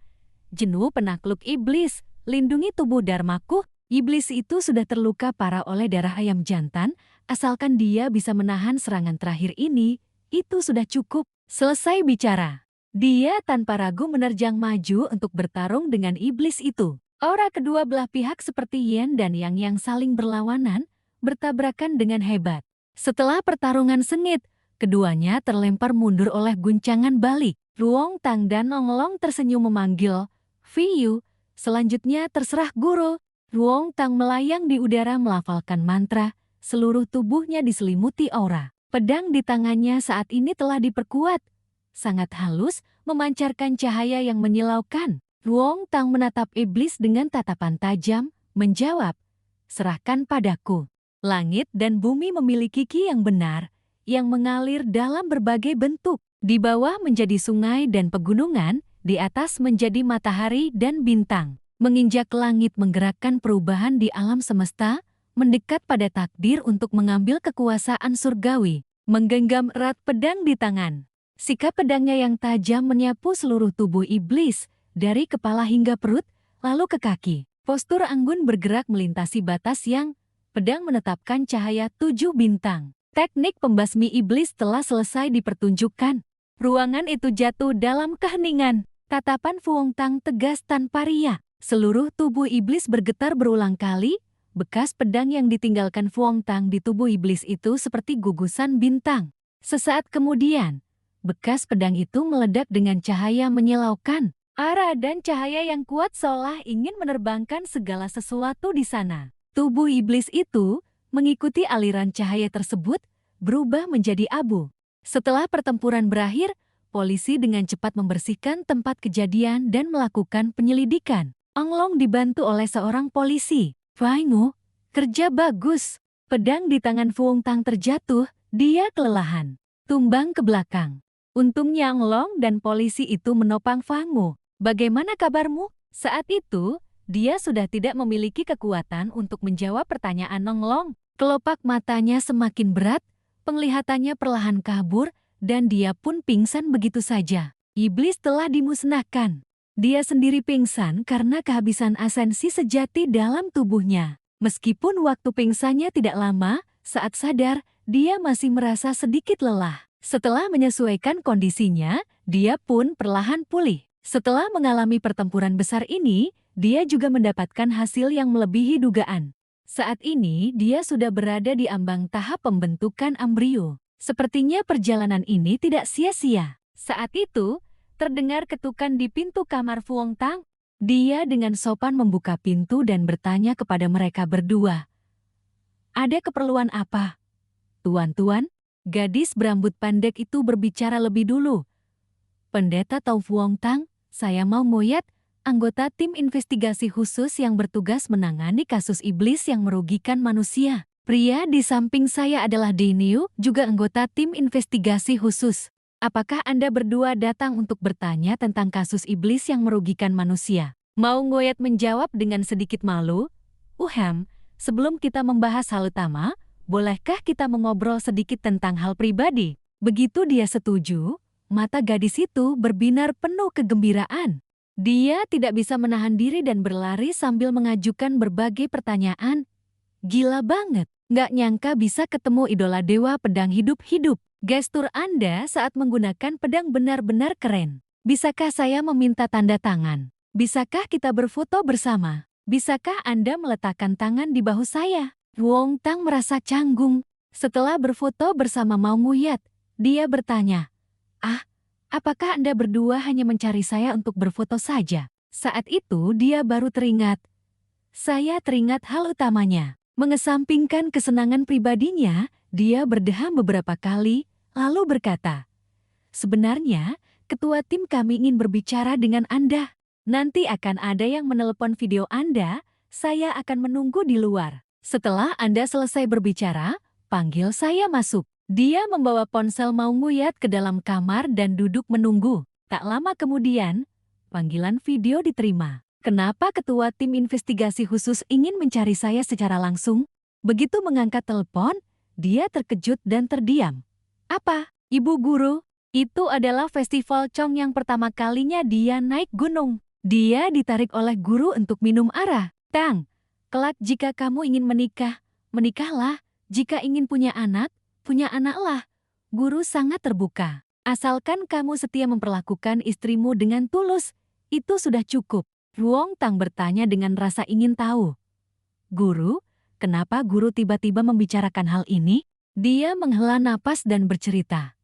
Jenuh penakluk iblis, lindungi tubuh Dharmaku. Iblis itu sudah terluka parah oleh darah ayam jantan, asalkan dia bisa menahan serangan terakhir ini, itu sudah cukup. Selesai bicara. Dia tanpa ragu menerjang maju untuk bertarung dengan iblis itu. Aura kedua belah pihak seperti yin dan yang saling berlawanan, bertabrakan dengan hebat. Setelah pertarungan sengit, keduanya terlempar mundur oleh guncangan balik. Ruong Tang dan Anglong tersenyum memanggil, "Viyu, selanjutnya terserah guru." Ruong Tang melayang di udara melafalkan mantra, seluruh tubuhnya diselimuti aura. Pedang di tangannya saat ini telah diperkuat. Sangat halus, memancarkan cahaya yang menyilaukan. Ruong Tang menatap iblis dengan tatapan tajam, menjawab, "Serahkan padaku." Langit dan bumi memiliki ki yang benar, yang mengalir dalam berbagai bentuk. Di bawah menjadi sungai dan pegunungan, di atas menjadi matahari dan bintang. Menginjak langit menggerakkan perubahan di alam semesta, mendekat pada takdir untuk mengambil kekuasaan surgawi, menggenggam erat pedang di tangan. Sikap pedangnya yang tajam menyapu seluruh tubuh iblis, dari kepala hingga perut, lalu ke kaki. Postur anggun bergerak melintasi batas yang pedang menetapkan cahaya 7 bintang. Teknik pembasmi iblis telah selesai dipertunjukkan. Ruangan itu jatuh dalam keheningan. Tatapan Fuong Tang tegas tanpa riak. Seluruh tubuh iblis bergetar berulang kali. Bekas pedang yang ditinggalkan Fuong Tang di tubuh iblis itu seperti gugusan bintang. Sesaat kemudian, bekas pedang itu meledak dengan cahaya menyilaukan. Arah dan cahaya yang kuat seolah ingin menerbangkan segala sesuatu di sana. Tubuh iblis itu, mengikuti aliran cahaya tersebut, berubah menjadi abu. Setelah pertempuran berakhir, polisi dengan cepat membersihkan tempat kejadian dan melakukan penyelidikan. Anglong dibantu oleh seorang polisi. "Faingu, kerja bagus." Pedang di tangan Fuong Tang terjatuh, dia kelelahan. Tumbang ke belakang. Untungnya Anglong dan polisi itu menopang Fangu. "Bagaimana kabarmu?" Saat itu, dia sudah tidak memiliki kekuatan untuk menjawab pertanyaan Anglong. Kelopak matanya semakin berat, penglihatannya perlahan kabur, dan dia pun pingsan begitu saja. Iblis telah dimusnahkan. Dia sendiri pingsan karena kehabisan esensi sejati dalam tubuhnya. Meskipun waktu pingsannya tidak lama, saat sadar, dia masih merasa sedikit lelah. Setelah menyesuaikan kondisinya, dia pun perlahan pulih. Setelah mengalami pertempuran besar ini, dia juga mendapatkan hasil yang melebihi dugaan. Saat ini, dia sudah berada di ambang tahap pembentukan embrio. Sepertinya perjalanan ini tidak sia-sia. Saat itu, terdengar ketukan di pintu kamar Fuong Tang. Dia dengan sopan membuka pintu dan bertanya kepada mereka berdua. "Ada keperluan apa?" "Tuan-tuan," gadis berambut pendek itu berbicara lebih dulu. "Pendeta Tau Fuong Tang, saya mau Moyet, anggota tim investigasi khusus yang bertugas menangani kasus iblis yang merugikan manusia. Pria di samping saya adalah Deniu, juga anggota tim investigasi khusus. Apakah Anda berdua datang untuk bertanya tentang kasus iblis yang merugikan manusia?" Mau Ngoyet menjawab dengan sedikit malu, sebelum kita membahas hal utama, bolehkah kita mengobrol sedikit tentang hal pribadi?" Begitu dia setuju, mata gadis itu berbinar penuh kegembiraan. Dia tidak bisa menahan diri dan berlari sambil mengajukan berbagai pertanyaan. "Gila banget, nggak nyangka bisa ketemu idola dewa pedang hidup-hidup. Gestur Anda saat menggunakan pedang benar-benar keren. Bisakah saya meminta tanda tangan? Bisakah kita berfoto bersama? Bisakah Anda meletakkan tangan di bahu saya?" Fuong Tang merasa canggung. Setelah berfoto bersama Mau Nguyat, dia bertanya, "Apakah Anda berdua hanya mencari saya untuk berfoto saja?" Saat itu dia baru teringat. Saya teringat hal utamanya. Mengesampingkan kesenangan pribadinya, dia berdeham beberapa kali, lalu berkata, "Sebenarnya, ketua tim kami ingin berbicara dengan Anda. Nanti akan ada yang menelepon video Anda, saya akan menunggu di luar. Setelah Anda selesai berbicara, panggil saya masuk." Dia membawa ponsel Maungguyat ke dalam kamar dan duduk menunggu. Tak lama kemudian, panggilan video diterima. Kenapa ketua tim investigasi khusus ingin mencari saya secara langsung? Begitu mengangkat telepon, dia terkejut dan terdiam. Apa, Ibu Guru? Itu adalah festival Chong yang pertama kalinya dia naik gunung. Dia ditarik oleh guru untuk minum arah. Tang, kelak jika kamu ingin menikah, menikahlah. Jika ingin punya anaklah. Guru sangat terbuka. Asalkan kamu setia memperlakukan istrimu dengan tulus, itu sudah cukup. Huang Tang bertanya dengan rasa ingin tahu. Guru, kenapa guru tiba-tiba membicarakan hal ini? Dia menghela napas dan bercerita.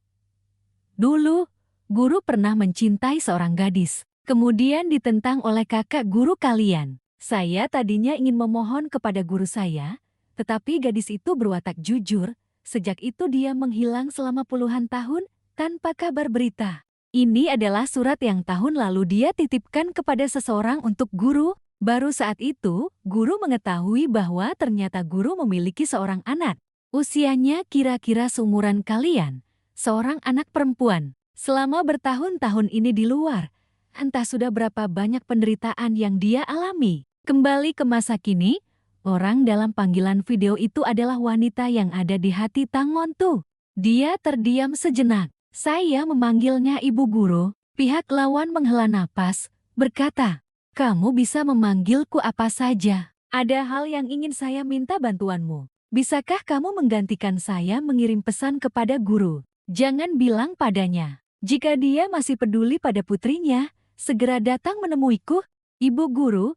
Dulu, guru pernah mencintai seorang gadis. Kemudian ditentang oleh kakak guru kalian. Saya tadinya ingin memohon kepada guru saya, tetapi gadis itu berwatak jujur. Sejak itu dia menghilang selama puluhan tahun tanpa kabar berita. Ini adalah surat yang tahun lalu dia titipkan kepada seseorang untuk guru. Baru saat itu, guru mengetahui bahwa ternyata guru memiliki seorang anak. Usianya kira-kira seumuran kalian, seorang anak perempuan. Selama bertahun-tahun ini di luar, entah sudah berapa banyak penderitaan yang dia alami. Kembali ke masa kini, orang dalam panggilan video itu adalah wanita yang ada di hati Tang Montu. Dia terdiam sejenak. Saya memanggilnya Ibu Guru. Pihak lawan menghela napas, berkata, kamu bisa memanggilku apa saja. Ada hal yang ingin saya minta bantuanmu. Bisakah kamu menggantikan saya mengirim pesan kepada guru? Jangan bilang padanya. Jika dia masih peduli pada putrinya, segera datang menemuiku. Ibu Guru,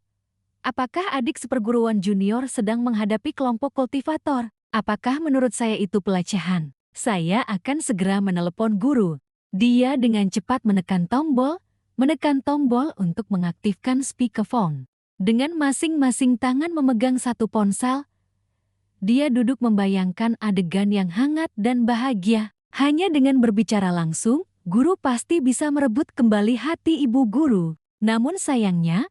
apakah adik seperguruan junior sedang menghadapi kelompok kultivator? Apakah menurut saya itu pelecehan? Saya akan segera menelepon guru. Dia dengan cepat menekan tombol untuk mengaktifkan speakerphone. Dengan masing-masing tangan memegang satu ponsel, dia duduk membayangkan adegan yang hangat dan bahagia. Hanya dengan berbicara langsung, guru pasti bisa merebut kembali hati Ibu Guru. Namun sayangnya,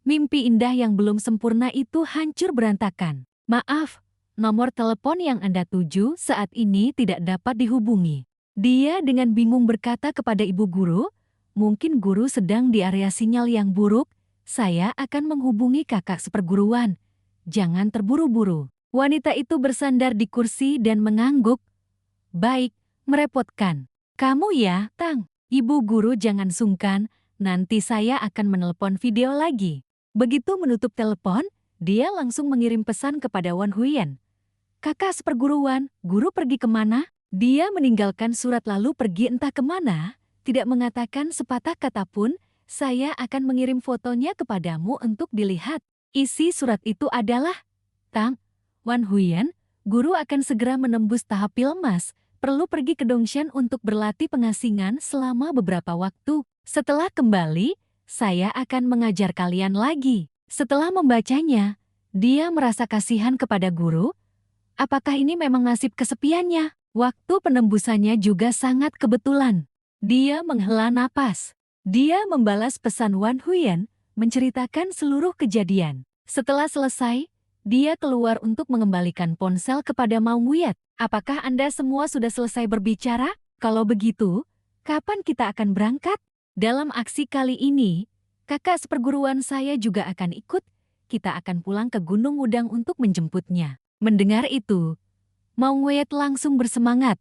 mimpi indah yang belum sempurna itu hancur berantakan. Maaf, nomor telepon yang Anda tuju saat ini tidak dapat dihubungi. Dia dengan bingung berkata kepada Ibu Guru, mungkin guru sedang di area sinyal yang buruk, saya akan menghubungi kakak seperguruan. Jangan terburu-buru. Wanita itu bersandar di kursi dan mengangguk. Baik, merepotkan. Kamu ya, Tang. Ibu Guru jangan sungkan, nanti saya akan menelpon video lagi. Begitu menutup telepon, dia langsung mengirim pesan kepada Wan Huyen. Kakak seperguruan, guru pergi kemana? Dia meninggalkan surat lalu pergi entah kemana, tidak mengatakan sepatah kata pun, saya akan mengirim fotonya kepadamu untuk dilihat. Isi surat itu adalah, Tang, Wan Huyen, guru akan segera menembus tahap pilmas, perlu pergi ke Dongshan untuk berlatih pengasingan selama beberapa waktu. Setelah kembali, saya akan mengajar kalian lagi. Setelah membacanya, dia merasa kasihan kepada guru. Apakah ini memang nasib kesepiannya? Waktu penembusannya juga sangat kebetulan. Dia menghela napas. Dia membalas pesan Wan Huyen, menceritakan seluruh kejadian. Setelah selesai, dia keluar untuk mengembalikan ponsel kepada Maungguyat. Apakah Anda semua sudah selesai berbicara? Kalau begitu, kapan kita akan berangkat? Dalam aksi kali ini, kakak seperguruan saya juga akan ikut. Kita akan pulang ke Gunung Wudang untuk menjemputnya. Mendengar itu, Maungguyat langsung bersemangat.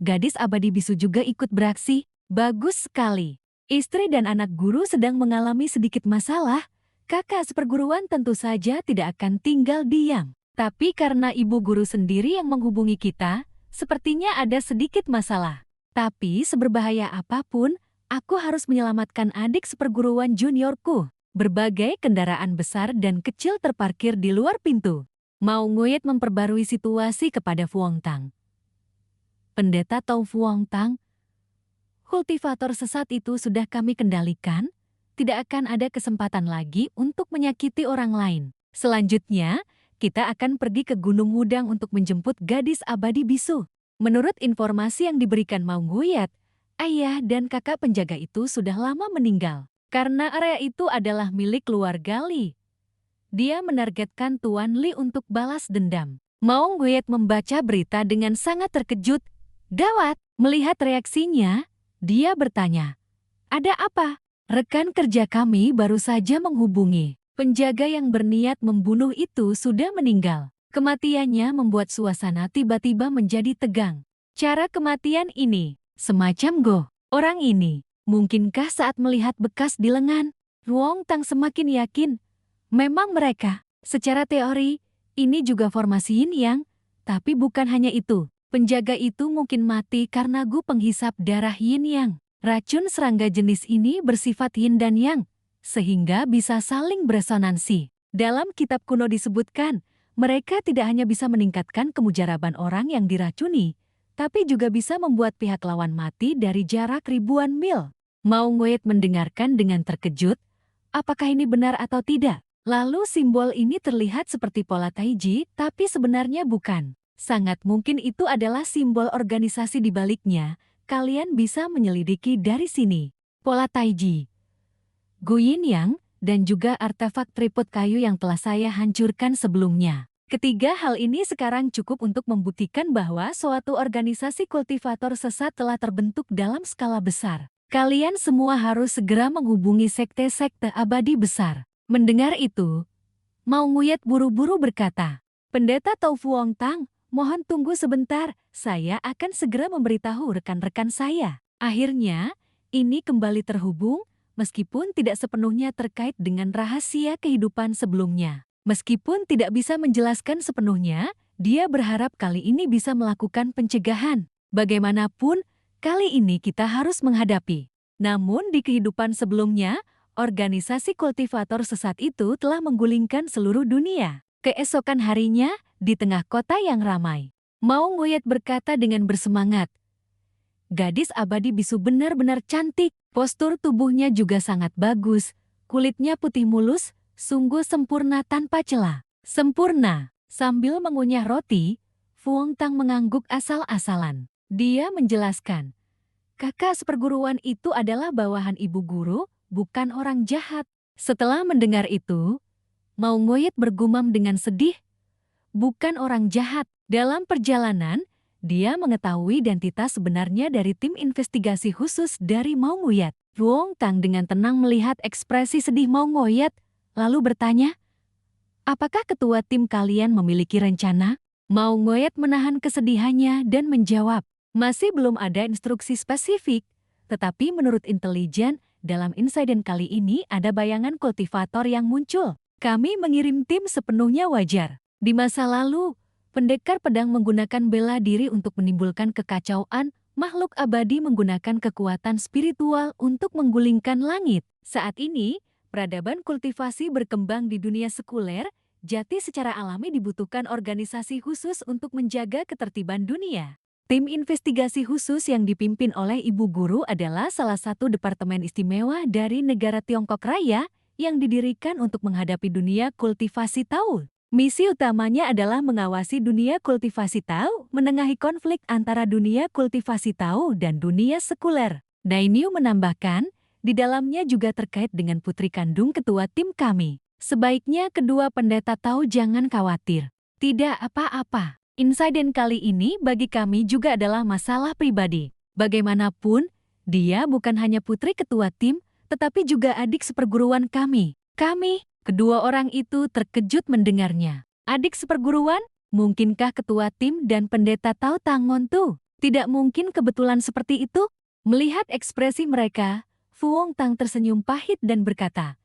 Gadis abadi bisu juga ikut beraksi. Bagus sekali. Istri dan anak guru sedang mengalami sedikit masalah. Kakak seperguruan tentu saja tidak akan tinggal diam. Tapi karena ibu guru sendiri yang menghubungi kita, sepertinya ada sedikit masalah. Tapi seberbahaya apapun, aku harus menyelamatkan adik seperguruan juniorku. Berbagai kendaraan besar dan kecil terparkir di luar pintu. Maungguyat memperbarui situasi kepada Fuang Tang. Pendeta Tau Fuang Tang, kultivator sesat itu sudah kami kendalikan, tidak akan ada kesempatan lagi untuk menyakiti orang lain. Selanjutnya, kita akan pergi ke Gunung Wudang untuk menjemput gadis abadi bisu. Menurut informasi yang diberikan Maungguyat, ayah dan kakak penjaga itu sudah lama meninggal. Karena area itu adalah milik keluarga Li. Dia menargetkan Tuan Li untuk balas dendam. Maung Guet membaca berita dengan sangat terkejut. Gawat, melihat reaksinya, dia bertanya, "Ada apa?" "Rekan kerja kami baru saja menghubungi. Penjaga yang berniat membunuh itu sudah meninggal." Kematiannya membuat suasana tiba-tiba menjadi tegang. Cara kematian ini, semacam goh. Orang ini, mungkinkah saat melihat bekas di lengan? Ruong Tang semakin yakin. Memang mereka, secara teori, ini juga formasi Yin Yang. Tapi bukan hanya itu. Penjaga itu mungkin mati karena gu penghisap darah Yin Yang. Racun serangga jenis ini bersifat Yin dan Yang, sehingga bisa saling beresonansi. Dalam kitab kuno disebutkan, mereka tidak hanya bisa meningkatkan kemujaraban orang yang diracuni, tapi juga bisa membuat pihak lawan mati dari jarak ribuan mil. Maung Guet mendengarkan dengan terkejut. Apakah ini benar atau tidak? Lalu simbol ini terlihat seperti pola Taiji, tapi sebenarnya bukan. Sangat mungkin itu adalah simbol organisasi di baliknya. Kalian bisa menyelidiki dari sini. Pola Taiji, Gu Yin Yang, dan juga artefak tripod kayu yang telah saya hancurkan sebelumnya. Ketiga hal ini sekarang cukup untuk membuktikan bahwa suatu organisasi kultivator sesat telah terbentuk dalam skala besar. Kalian semua harus segera menghubungi sekte-sekte abadi besar. Mendengar itu, Maung Guet buru-buru berkata, "Pendeta Tau Fuong Tang, mohon tunggu sebentar, saya akan segera memberitahu rekan-rekan saya." Akhirnya, ini kembali terhubung, meskipun tidak sepenuhnya terkait dengan rahasia kehidupan sebelumnya. Meskipun tidak bisa menjelaskan sepenuhnya, dia berharap kali ini bisa melakukan pencegahan. Bagaimanapun, kali ini kita harus menghadapi. Namun di kehidupan sebelumnya, organisasi kultivator sesat itu telah menggulingkan seluruh dunia. Keesokan harinya, di tengah kota yang ramai, Maung Guet berkata dengan bersemangat, "Gadis abadi bisu benar-benar cantik, postur tubuhnya juga sangat bagus, kulitnya putih mulus, sungguh sempurna tanpa celah." Sempurna. Sambil mengunyah roti, Fuong Tang mengangguk asal-asalan. Dia menjelaskan, "Kakak seperguruan itu adalah bawahan ibu guru, bukan orang jahat." Setelah mendengar itu, Maung Guet bergumam dengan sedih, "Bukan orang jahat." Dalam perjalanan, dia mengetahui identitas sebenarnya dari tim investigasi khusus dari Maung Guet. Fuong Tang dengan tenang melihat ekspresi sedih Maung Guet, lalu bertanya, "Apakah ketua tim kalian memiliki rencana?" Maung Guet menahan kesedihannya dan menjawab, "Masih belum ada instruksi spesifik, tetapi menurut intelijen, dalam insiden kali ini ada bayangan kultivator yang muncul. Kami mengirim tim sepenuhnya wajar. Di masa lalu, pendekar pedang menggunakan bela diri untuk menimbulkan kekacauan, makhluk abadi menggunakan kekuatan spiritual untuk menggulingkan langit. Saat ini, peradaban kultivasi berkembang di dunia sekuler, jadi secara alami dibutuhkan organisasi khusus untuk menjaga ketertiban dunia. Tim investigasi khusus yang dipimpin oleh Ibu Guru adalah salah satu departemen istimewa dari negara Tiongkok Raya yang didirikan untuk menghadapi dunia kultivasi Tao. Misi utamanya adalah mengawasi dunia kultivasi Tao, menengahi konflik antara dunia kultivasi Tao dan dunia sekuler." Dainiu menambahkan, "Di dalamnya juga terkait dengan putri kandung ketua tim kami. Sebaiknya kedua pendeta Tao jangan khawatir. Tidak apa-apa. Insiden kali ini bagi kami juga adalah masalah pribadi. Bagaimanapun, dia bukan hanya putri ketua tim, tetapi juga adik seperguruan kami." "Kami?" Kedua orang itu terkejut mendengarnya. "Adik seperguruan? Mungkinkah ketua tim dan pendeta Tao Tangon tuh? Tidak mungkin kebetulan seperti itu?" Melihat ekspresi mereka, Fuong Tang tersenyum pahit dan berkata,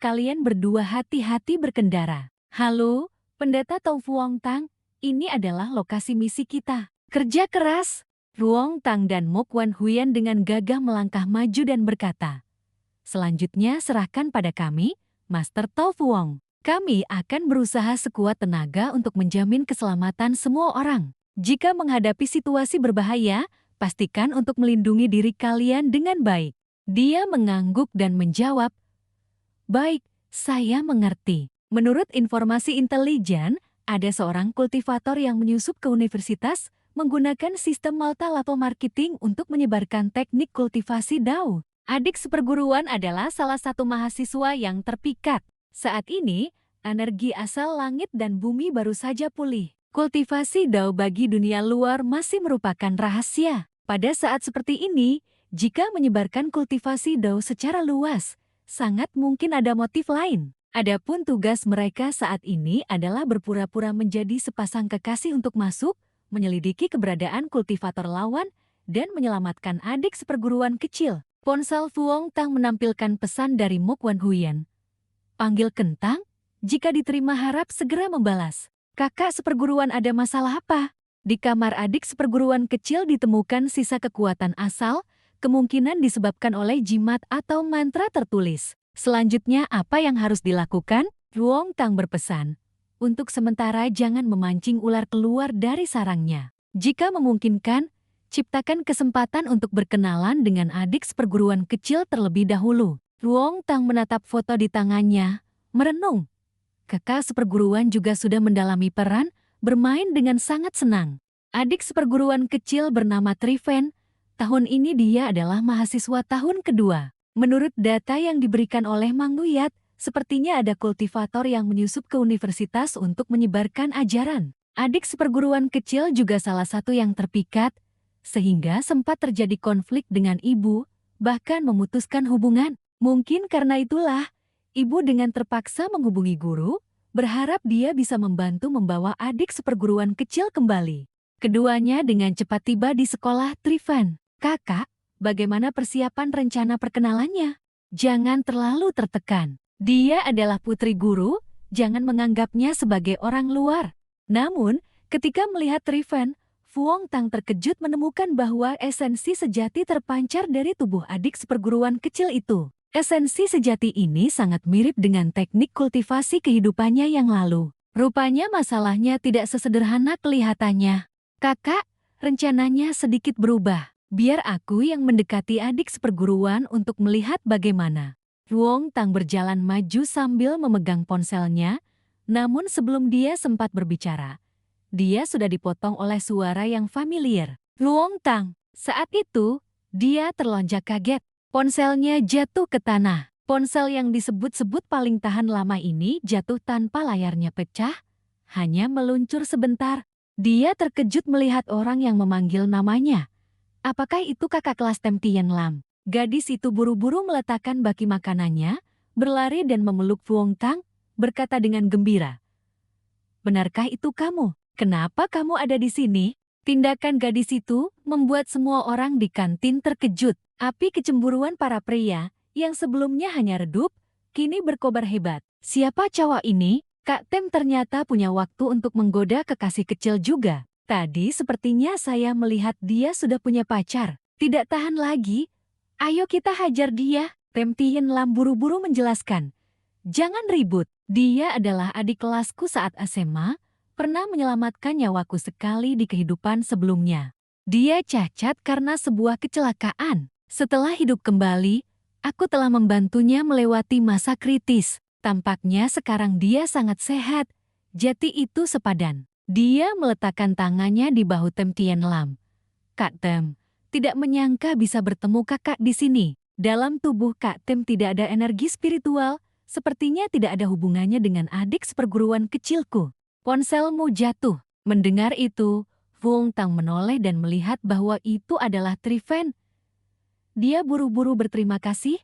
"Kalian berdua hati-hati berkendara." "Halo, pendeta Tao Fuong Tang. Ini adalah lokasi misi kita. Kerja keras." Fuong Tang dan Mok Wan Huyan dengan gagah melangkah maju dan berkata, "Selanjutnya serahkan pada kami, Master Tao Fuong. Kami akan berusaha sekuat tenaga untuk menjamin keselamatan semua orang. Jika menghadapi situasi berbahaya, pastikan untuk melindungi diri kalian dengan baik." Dia mengangguk dan menjawab, "Baik, saya mengerti." Menurut informasi intelijen, ada seorang kultivator yang menyusup ke universitas menggunakan sistem multi-level marketing untuk menyebarkan teknik kultivasi Dao. Adik seperguruan adalah salah satu mahasiswa yang terpikat. Saat ini, energi asal langit dan bumi baru saja pulih. Kultivasi Dao bagi dunia luar masih merupakan rahasia. Pada saat seperti ini, jika menyebarkan kultivasi Dao secara luas, sangat mungkin ada motif lain. Adapun tugas mereka saat ini adalah berpura-pura menjadi sepasang kekasih untuk masuk, menyelidiki keberadaan kultivator lawan, dan menyelamatkan adik seperguruan kecil. Ponsel Fuong Tang menampilkan pesan dari Mok Wan Huyen. Panggil kentang, jika diterima harap segera membalas. Kakak seperguruan ada masalah apa? Di kamar adik seperguruan kecil ditemukan sisa kekuatan asal, kemungkinan disebabkan oleh jimat atau mantra tertulis. Selanjutnya apa yang harus dilakukan? Fuong Tang berpesan, untuk sementara jangan memancing ular keluar dari sarangnya. Jika memungkinkan, ciptakan kesempatan untuk berkenalan dengan adik seperguruan kecil terlebih dahulu. Fuong Tang menatap foto di tangannya, merenung. Kakak seperguruan juga sudah mendalami peran, bermain dengan sangat senang. Adik seperguruan kecil bernama Triven, tahun ini dia adalah mahasiswa tahun kedua. Menurut data yang diberikan oleh Mang Nuyat, sepertinya ada kultivator yang menyusup ke universitas untuk menyebarkan ajaran. Adik seperguruan kecil juga salah satu yang terpikat, sehingga sempat terjadi konflik dengan ibu, bahkan memutuskan hubungan. Mungkin karena itulah, ibu dengan terpaksa menghubungi guru, berharap dia bisa membantu membawa adik seperguruan kecil kembali. Keduanya dengan cepat tiba di sekolah Triven. Kakak, bagaimana persiapan rencana perkenalannya? Jangan terlalu tertekan. Dia adalah putri guru, jangan menganggapnya sebagai orang luar. Namun, ketika melihat Triven, Fuong Tang terkejut menemukan bahwa esensi sejati terpancar dari tubuh adik seperguruan kecil itu. Esensi sejati ini sangat mirip dengan teknik kultivasi kehidupannya yang lalu. Rupanya masalahnya tidak sesederhana kelihatannya. Kakak, rencananya sedikit berubah. Biar aku yang mendekati adik seperguruan untuk melihat bagaimana. Fuong Tang berjalan maju sambil memegang ponselnya, namun sebelum dia sempat berbicara, dia sudah dipotong oleh suara yang familiar. Fuong Tang, saat itu, dia terlonjak kaget. Ponselnya jatuh ke tanah. Ponsel yang disebut-sebut paling tahan lama ini jatuh tanpa layarnya pecah, hanya meluncur sebentar. Dia terkejut melihat orang yang memanggil namanya. Apakah itu kakak kelas Tem Tien Lam? Gadis itu buru-buru meletakkan baki makanannya, berlari dan memeluk Fuong Tang, berkata dengan gembira. Benarkah itu kamu? Kenapa kamu ada di sini? Tindakan gadis itu membuat semua orang di kantin terkejut. Api kecemburuan para pria, yang sebelumnya hanya redup, kini berkobar hebat. Siapa cowok ini? Kak Tem ternyata punya waktu untuk menggoda kekasih kecil juga. Tadi sepertinya saya melihat dia sudah punya pacar. Tidak tahan lagi. Ayo kita hajar dia. Tem Tien Lam buru-buru menjelaskan. Jangan ribut. Dia adalah adik kelasku saat SMA, pernah menyelamatkan nyawaku sekali di kehidupan sebelumnya. Dia cacat karena sebuah kecelakaan. Setelah hidup kembali, aku telah membantunya melewati masa kritis. Tampaknya sekarang dia sangat sehat. Jati itu sepadan. Dia meletakkan tangannya di bahu Tem Tien Lam. Kak Tem, tidak menyangka bisa bertemu kakak di sini. Dalam tubuh Kak Tem tidak ada energi spiritual, sepertinya tidak ada hubungannya dengan adik seperguruan kecilku. Ponselmu jatuh. Mendengar itu, Fuong Tang menoleh dan melihat bahwa itu adalah Triven. Dia buru-buru berterima kasih.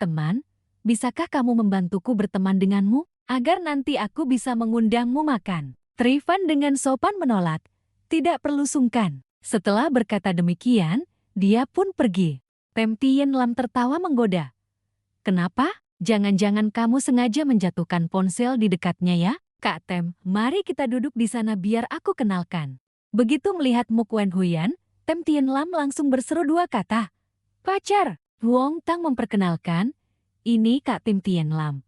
Teman, bisakah kamu membantuku berteman denganmu, agar nanti aku bisa mengundangmu makan? Triven dengan sopan menolak. Tidak perlu sungkan. Setelah berkata demikian, dia pun pergi. Tem Tien Lam tertawa menggoda. Kenapa? Jangan-jangan kamu sengaja menjatuhkan ponsel di dekatnya ya? Kak Tem, mari kita duduk di sana biar aku kenalkan. Begitu melihat Mok Wan Huyen, Tem Tien Lam langsung berseru dua kata. Pacar, Fuong Tang memperkenalkan, ini Kak Tem Tien Lam,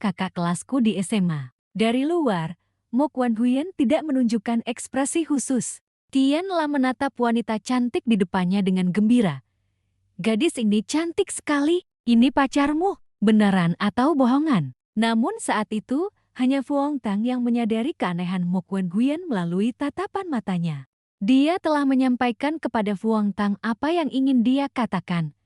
kakak kelasku di SMA. Dari luar, Mok Wan Huyen tidak menunjukkan ekspresi khusus. Tien Lam menatap wanita cantik di depannya dengan gembira. Gadis ini cantik sekali, ini pacarmu, beneran atau bohongan? Namun saat itu, hanya Fuong Tang yang menyadari keanehan Mok Wan Huyen melalui tatapan matanya. Dia telah menyampaikan kepada Fuong Tang apa yang ingin dia katakan.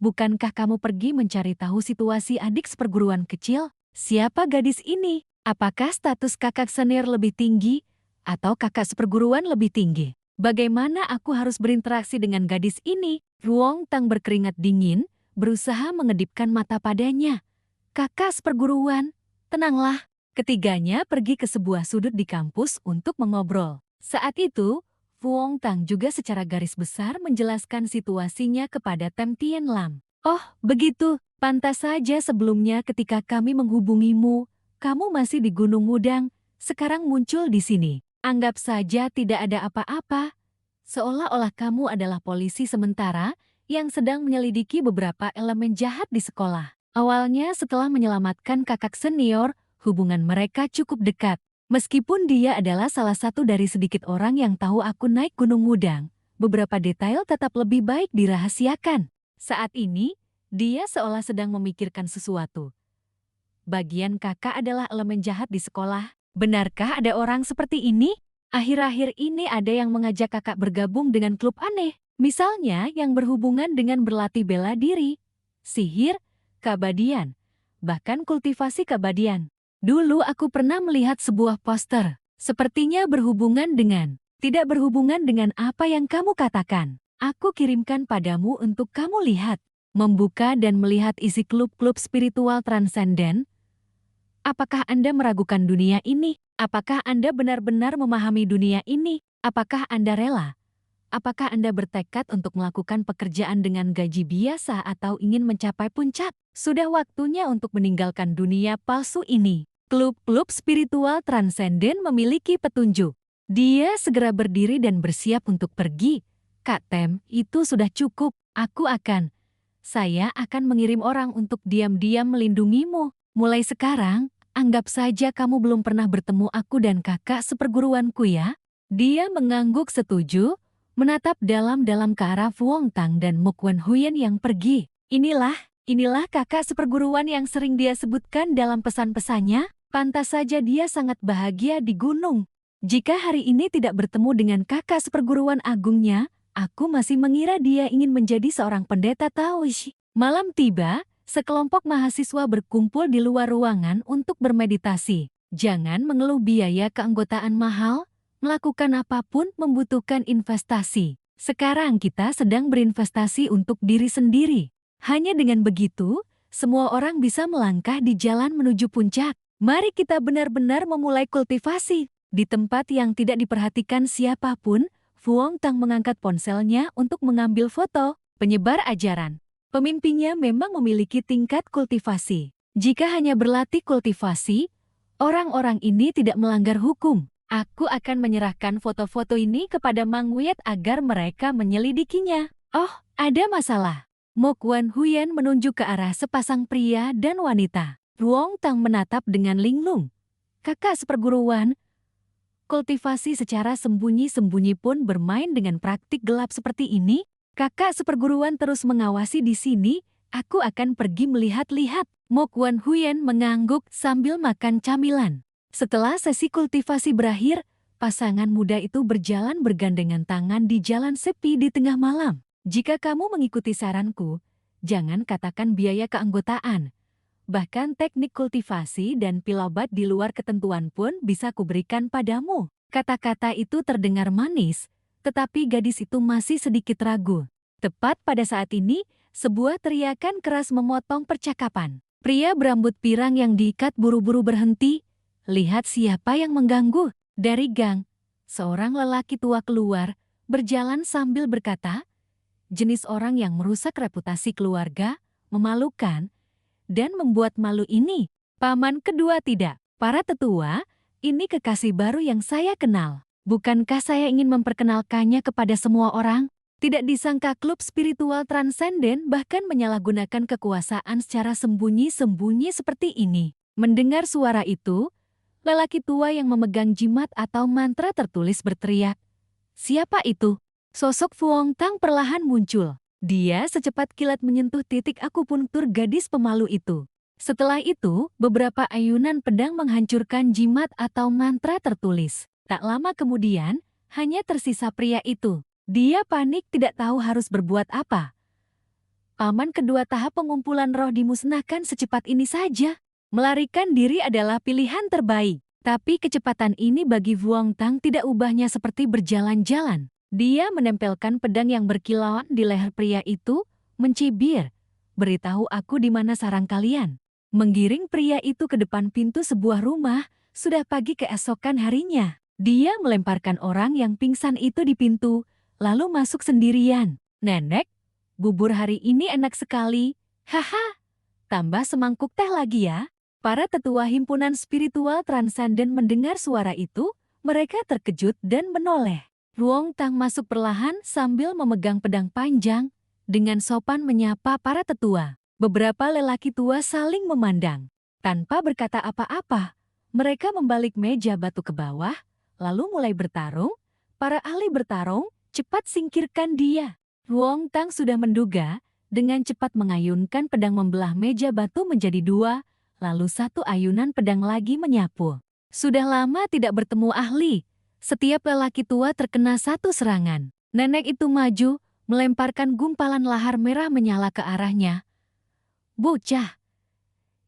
Bukankah kamu pergi mencari tahu situasi adik seperguruan kecil? Siapa gadis ini? Apakah status kakak senior lebih tinggi atau kakak seperguruan lebih tinggi? Bagaimana aku harus berinteraksi dengan gadis ini? Ruong Tang berkeringat dingin, berusaha mengedipkan mata padanya. Kakak seperguruan, tenanglah. Ketiganya pergi ke sebuah sudut di kampus untuk mengobrol. Saat itu, Fuong Tang juga secara garis besar menjelaskan situasinya kepada Tem Tien Lam. Oh, begitu. Pantas saja sebelumnya ketika kami menghubungimu, kamu masih di Gunung Mudang, sekarang muncul di sini. Anggap saja tidak ada apa-apa. Seolah-olah kamu adalah polisi sementara yang sedang menyelidiki beberapa elemen jahat di sekolah. Awalnya setelah menyelamatkan kakak senior, hubungan mereka cukup dekat. Meskipun dia adalah salah satu dari sedikit orang yang tahu aku naik Gunung Mudang, beberapa detail tetap lebih baik dirahasiakan. Saat ini, dia seolah sedang memikirkan sesuatu. Bagian kakak adalah elemen jahat di sekolah. Benarkah ada orang seperti ini? Akhir-akhir ini ada yang mengajak kakak bergabung dengan klub aneh. Misalnya yang berhubungan dengan berlatih bela diri, sihir, kabadian, bahkan kultivasi kabadian. Dulu aku pernah melihat sebuah poster. Sepertinya berhubungan dengan, tidak berhubungan dengan apa yang kamu katakan. Aku kirimkan padamu untuk kamu lihat. Membuka dan melihat isi klub-klub spiritual transenden. Apakah Anda meragukan dunia ini? Apakah Anda benar-benar memahami dunia ini? Apakah Anda rela? Apakah Anda bertekad untuk melakukan pekerjaan dengan gaji biasa atau ingin mencapai puncak? Sudah waktunya untuk meninggalkan dunia palsu ini. Klub-klub spiritual transenden memiliki petunjuk. Dia segera berdiri dan bersiap untuk pergi. Kak Tem, itu sudah cukup. Saya akan mengirim orang untuk diam-diam melindungimu. Mulai sekarang, anggap saja kamu belum pernah bertemu aku dan kakak seperguruanku ya. Dia mengangguk setuju, menatap dalam-dalam ke arah Fuong Tang dan Mok Wen Huyen yang pergi. Inilah kakak seperguruan yang sering dia sebutkan dalam pesan-pesannya. Pantas saja dia sangat bahagia di gunung. Jika hari ini tidak bertemu dengan kakak seperguruan agungnya, aku masih mengira dia ingin menjadi seorang pendeta Taoish. Malam tiba, sekelompok mahasiswa berkumpul di luar ruangan untuk bermeditasi. Jangan mengeluh biaya keanggotaan mahal. Melakukan apapun membutuhkan investasi. Sekarang kita sedang berinvestasi untuk diri sendiri. Hanya dengan begitu, semua orang bisa melangkah di jalan menuju puncak. Mari kita benar-benar memulai kultivasi. Di tempat yang tidak diperhatikan siapapun, Fuong Tang mengangkat ponselnya untuk mengambil foto. Penyebar ajaran. Pemimpinnya memang memiliki tingkat kultivasi. Jika hanya berlatih kultivasi, orang-orang ini tidak melanggar hukum. Aku akan menyerahkan foto-foto ini kepada Mang Wiyet agar mereka menyelidikinya. Oh, ada masalah. Mok Wen Huyen menunjuk ke arah sepasang pria dan wanita. Ruong Tang menatap dengan linglung. Kakak seperguruan, kultivasi secara sembunyi-sembunyi pun bermain dengan praktik gelap seperti ini. Kakak seperguruan terus mengawasi di sini. Aku akan pergi melihat-lihat. Mok Wen Huyen mengangguk sambil makan camilan. Setelah sesi kultivasi berakhir, pasangan muda itu berjalan bergandengan tangan di jalan sepi di tengah malam. Jika kamu mengikuti saranku, jangan katakan biaya keanggotaan. Bahkan teknik kultivasi dan pilobat di luar ketentuan pun bisa kuberikan padamu. Kata-kata itu terdengar manis, tetapi gadis itu masih sedikit ragu. Tepat pada saat ini, sebuah teriakan keras memotong percakapan. Pria berambut pirang yang diikat buru-buru berhenti. Lihat siapa yang mengganggu. Dari gang, seorang lelaki tua keluar, berjalan sambil berkata, jenis orang yang merusak reputasi keluarga, memalukan, dan membuat malu ini. Paman kedua tidak. Para tetua, ini kekasih baru yang saya kenal. Bukankah saya ingin memperkenalkannya kepada semua orang? Tidak disangka klub spiritual transenden bahkan menyalahgunakan kekuasaan secara sembunyi-sembunyi seperti ini. Mendengar suara itu, lelaki tua yang memegang jimat atau mantra tertulis berteriak. Siapa itu? Sosok Fuong Tang perlahan muncul. Dia secepat kilat menyentuh titik akupunktur gadis pemalu itu. Setelah itu, beberapa ayunan pedang menghancurkan jimat atau mantra tertulis. Tak lama kemudian, hanya tersisa pria itu. Dia panik tidak tahu harus berbuat apa. Paman kedua tahap pengumpulan roh dimusnahkan secepat ini saja. Melarikan diri adalah pilihan terbaik. Tapi kecepatan ini bagi Vuong Tang tidak ubahnya seperti berjalan-jalan. Dia menempelkan pedang yang berkilauan di leher pria itu, mencibir. Beritahu aku di mana sarang kalian. Menggiring pria itu ke depan pintu sebuah rumah, sudah pagi keesokan harinya. Dia melemparkan orang yang pingsan itu di pintu, lalu masuk sendirian. Nenek, bubur hari ini enak sekali. Haha, tambah semangkuk teh lagi ya. Para tetua himpunan spiritual transenden mendengar suara itu, mereka terkejut dan menoleh. Vuong Tang masuk perlahan sambil memegang pedang panjang, dengan sopan menyapa para tetua. Beberapa lelaki tua saling memandang. Tanpa berkata apa-apa, mereka membalik meja batu ke bawah, lalu mulai bertarung. Para ahli bertarung, cepat singkirkan dia. Vuong Tang sudah menduga, dengan cepat mengayunkan pedang membelah meja batu menjadi dua, lalu satu ayunan pedang lagi menyapu. Sudah lama tidak bertemu ahli. Setiap lelaki tua terkena satu serangan. Nenek itu maju, melemparkan gumpalan lahar merah menyala ke arahnya. Bocah,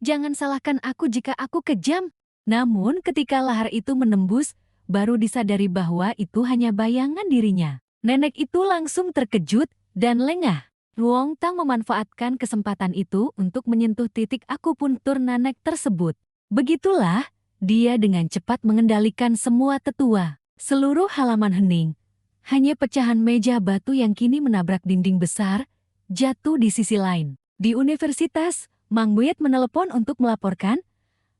jangan salahkan aku jika aku kejam. Namun ketika lahar itu menembus, baru disadari bahwa itu hanya bayangan dirinya. Nenek itu langsung terkejut dan lengah. Vuong Tang memanfaatkan kesempatan itu untuk menyentuh titik akupuntur nenek tersebut. Begitulah, dia dengan cepat mengendalikan semua tetua. Seluruh halaman hening. Hanya pecahan meja batu yang kini menabrak dinding besar, jatuh di sisi lain. Di universitas, Mang Buyet menelepon untuk melaporkan,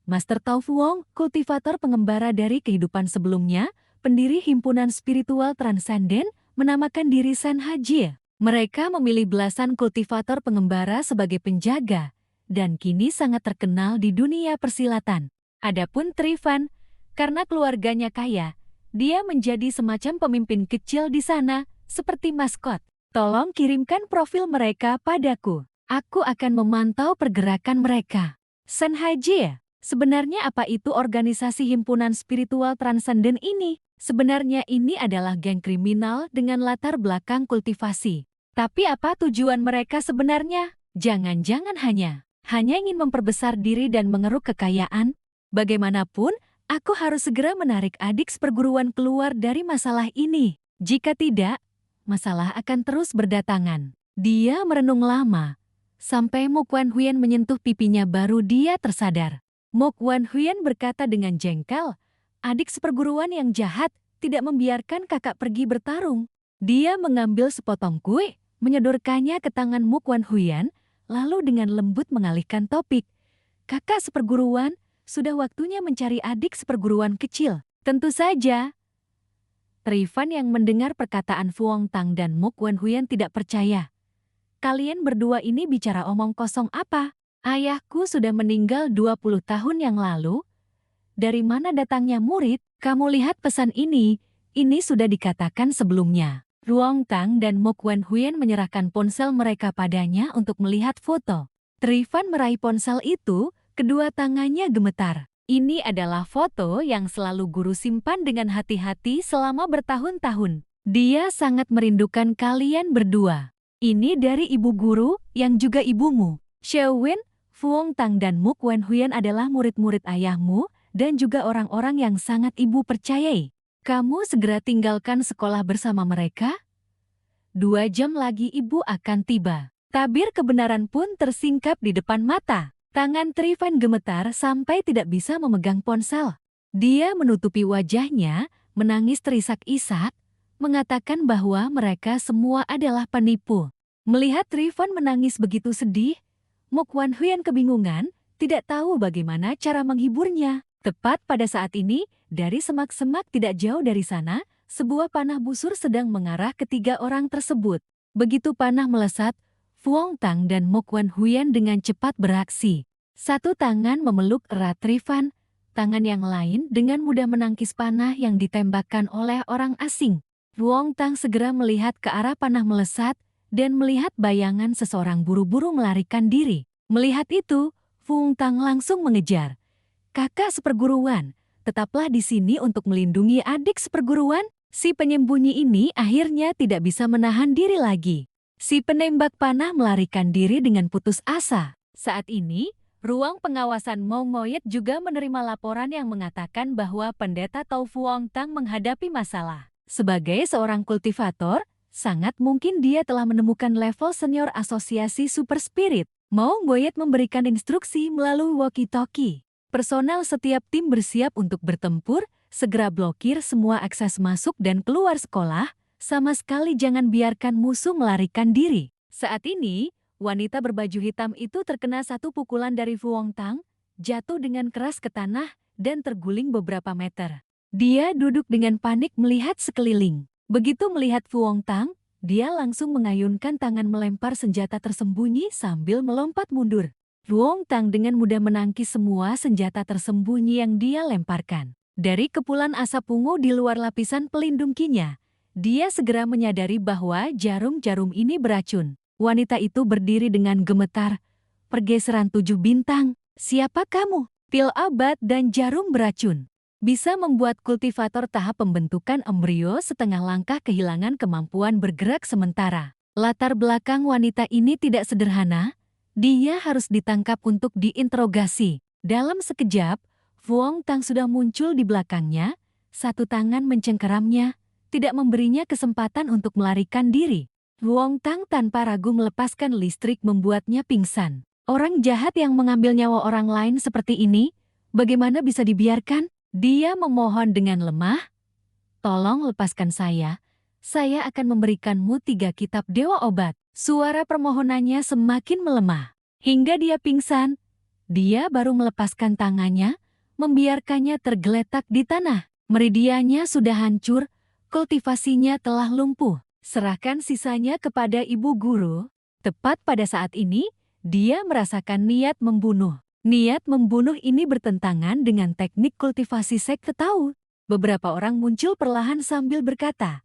Master Tao Vuong, kultivator pengembara dari kehidupan sebelumnya, pendiri himpunan spiritual transenden, menamakan diri Sen Haji. Mereka memilih belasan kultivator pengembara sebagai penjaga, dan kini sangat terkenal di dunia persilatan. Adapun Trifan, karena keluarganya kaya, dia menjadi semacam pemimpin kecil di sana, seperti maskot. Tolong kirimkan profil mereka padaku. Aku akan memantau pergerakan mereka. Sen Haji, sebenarnya apa itu organisasi himpunan spiritual transenden ini? Sebenarnya ini adalah geng kriminal dengan latar belakang kultivasi. Tapi apa tujuan mereka sebenarnya? Jangan-jangan hanya ingin memperbesar diri dan mengeruk kekayaan? Bagaimanapun, aku harus segera menarik adik seperguruan keluar dari masalah ini. Jika tidak, masalah akan terus berdatangan. Dia merenung lama, sampai Mo Quan Huyen menyentuh pipinya baru dia tersadar. Mo Quan Huyen berkata dengan jengkel, adik seperguruan yang jahat tidak membiarkan kakak pergi bertarung. Dia mengambil sepotong kue, menyodorkannya ke tangan Mo Quan Huyen, lalu dengan lembut mengalihkan topik. Kakak seperguruan, sudah waktunya mencari adik seperguruan kecil. Tentu saja. Trifan yang mendengar perkataan Vuong Tang dan Mo Quan Huyen tidak percaya. Kalian berdua ini bicara omong kosong apa? Ayahku sudah meninggal 20 tahun yang lalu. Dari mana datangnya murid? Kamu lihat pesan ini sudah dikatakan sebelumnya. Vuong Tang dan Mo Quan Huyen menyerahkan ponsel mereka padanya untuk melihat foto. Trifan meraih ponsel itu, kedua tangannya gemetar. Ini adalah foto yang selalu guru simpan dengan hati-hati selama bertahun-tahun. Dia sangat merindukan kalian berdua. Ini dari ibu guru yang juga ibumu. Xiaowin, Vuong Tang dan Mo Quan Huyen adalah murid-murid ayahmu dan juga orang-orang yang sangat ibu percayai. Kamu segera tinggalkan sekolah bersama mereka? 2 jam lagi ibu akan tiba. Tabir kebenaran pun tersingkap di depan mata. Tangan Trifan gemetar sampai tidak bisa memegang ponsel. Dia menutupi wajahnya, menangis terisak-isak, mengatakan bahwa mereka semua adalah penipu. Melihat Trifan menangis begitu sedih, Mo Quan Huyen kebingungan, tidak tahu bagaimana cara menghiburnya. Tepat pada saat ini, dari semak-semak tidak jauh dari sana, sebuah panah busur sedang mengarah ke 3 orang tersebut. Begitu panah melesat, Vuong Tang dan Mo Quan Huyen dengan cepat beraksi. Satu tangan memeluk erat Trifan, tangan yang lain dengan mudah menangkis panah yang ditembakkan oleh orang asing. Vuong Tang segera melihat ke arah panah melesat dan melihat bayangan seseorang buru-buru melarikan diri. Melihat itu, Vuong Tang langsung mengejar. Kakak seperguruan, tetaplah di sini untuk melindungi adik seperguruan. Si penyembunyi ini akhirnya tidak bisa menahan diri lagi. Si penembak panah melarikan diri dengan putus asa. Saat ini, Ruang pengawasan Mongmoyet juga menerima laporan yang mengatakan bahwa Pendeta Tau Fuong Tang menghadapi masalah. Sebagai seorang kultivator, sangat mungkin dia telah menemukan level senior asosiasi Super Spirit. Mongmoyet memberikan instruksi melalui walkie-talkie. Personel setiap tim bersiap untuk bertempur, segera blokir semua akses masuk dan keluar sekolah, sama sekali jangan biarkan musuh melarikan diri. Saat ini, wanita berbaju hitam itu terkena satu pukulan dari Fuong Tang, jatuh dengan keras ke tanah, dan terguling beberapa meter. Dia duduk dengan panik melihat sekeliling. Begitu melihat Fuong Tang, dia langsung mengayunkan tangan melempar senjata tersembunyi sambil melompat mundur. Fuong Tang dengan mudah menangkis semua senjata tersembunyi yang dia lemparkan. Dari kepulan asap ungu di luar lapisan pelindung kinya, dia segera menyadari bahwa jarum-jarum ini beracun. Wanita itu berdiri dengan gemetar. Pergeseran 7 bintang. Siapa kamu? Pil abad dan jarum beracun bisa membuat kultivator tahap pembentukan embrio setengah langkah kehilangan kemampuan bergerak sementara. Latar belakang wanita ini tidak sederhana. Dia harus ditangkap untuk diinterogasi. Dalam sekejap, Fuong Tang sudah muncul di belakangnya. Satu tangan mencengkeramnya, tidak memberinya kesempatan untuk melarikan diri. Fuong Tang tanpa ragu melepaskan listrik membuatnya pingsan. Orang jahat yang mengambil nyawa orang lain seperti ini, bagaimana bisa dibiarkan? Dia memohon dengan lemah, "Tolong lepaskan saya akan memberikanmu 3 kitab Dewa Obat." Suara permohonannya semakin melemah. Hingga dia pingsan, dia baru melepaskan tangannya, membiarkannya tergeletak di tanah. Meridiannya sudah hancur, kultivasinya telah lumpuh. Serahkan sisanya kepada ibu guru. Tepat pada saat ini, dia merasakan niat membunuh. Niat membunuh ini bertentangan dengan teknik kultivasi sekte Tau. Beberapa orang muncul perlahan sambil berkata,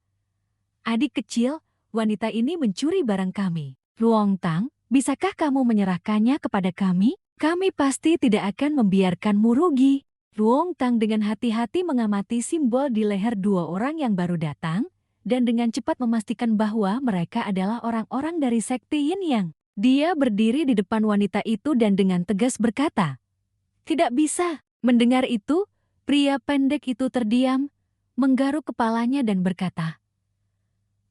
"Adik kecil, wanita ini mencuri barang kami. Fuong Tang, bisakah kamu menyerahkannya kepada kami? Kami pasti tidak akan membiarkanmu rugi." Fuong Tang dengan hati-hati mengamati simbol di leher 2 orang yang baru datang, dan dengan cepat memastikan bahwa mereka adalah orang-orang dari sekte Yin Yang. Dia berdiri di depan wanita itu dan dengan tegas berkata, "Tidak bisa." Mendengar itu, pria pendek itu terdiam, menggaruk kepalanya dan berkata,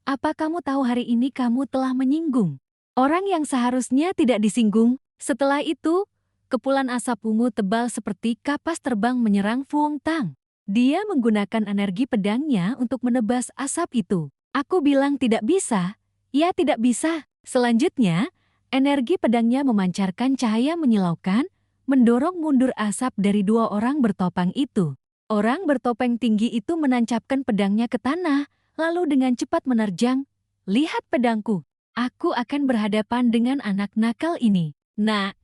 "Apa kamu tahu hari ini kamu telah menyinggung orang yang seharusnya tidak disinggung?" Setelah itu, kepulan asap ungu tebal seperti kapas terbang menyerang Fuong Tang. Dia menggunakan energi pedangnya untuk menebas asap itu. "Aku bilang tidak bisa." "Ya, tidak bisa." Selanjutnya, energi pedangnya memancarkan cahaya menyilaukan, mendorong mundur asap dari 2 orang bertopeng itu. Orang bertopeng tinggi itu menancapkan pedangnya ke tanah, lalu dengan cepat menerjang, "Lihat pedangku. Aku akan berhadapan dengan anak nakal ini." "Nak,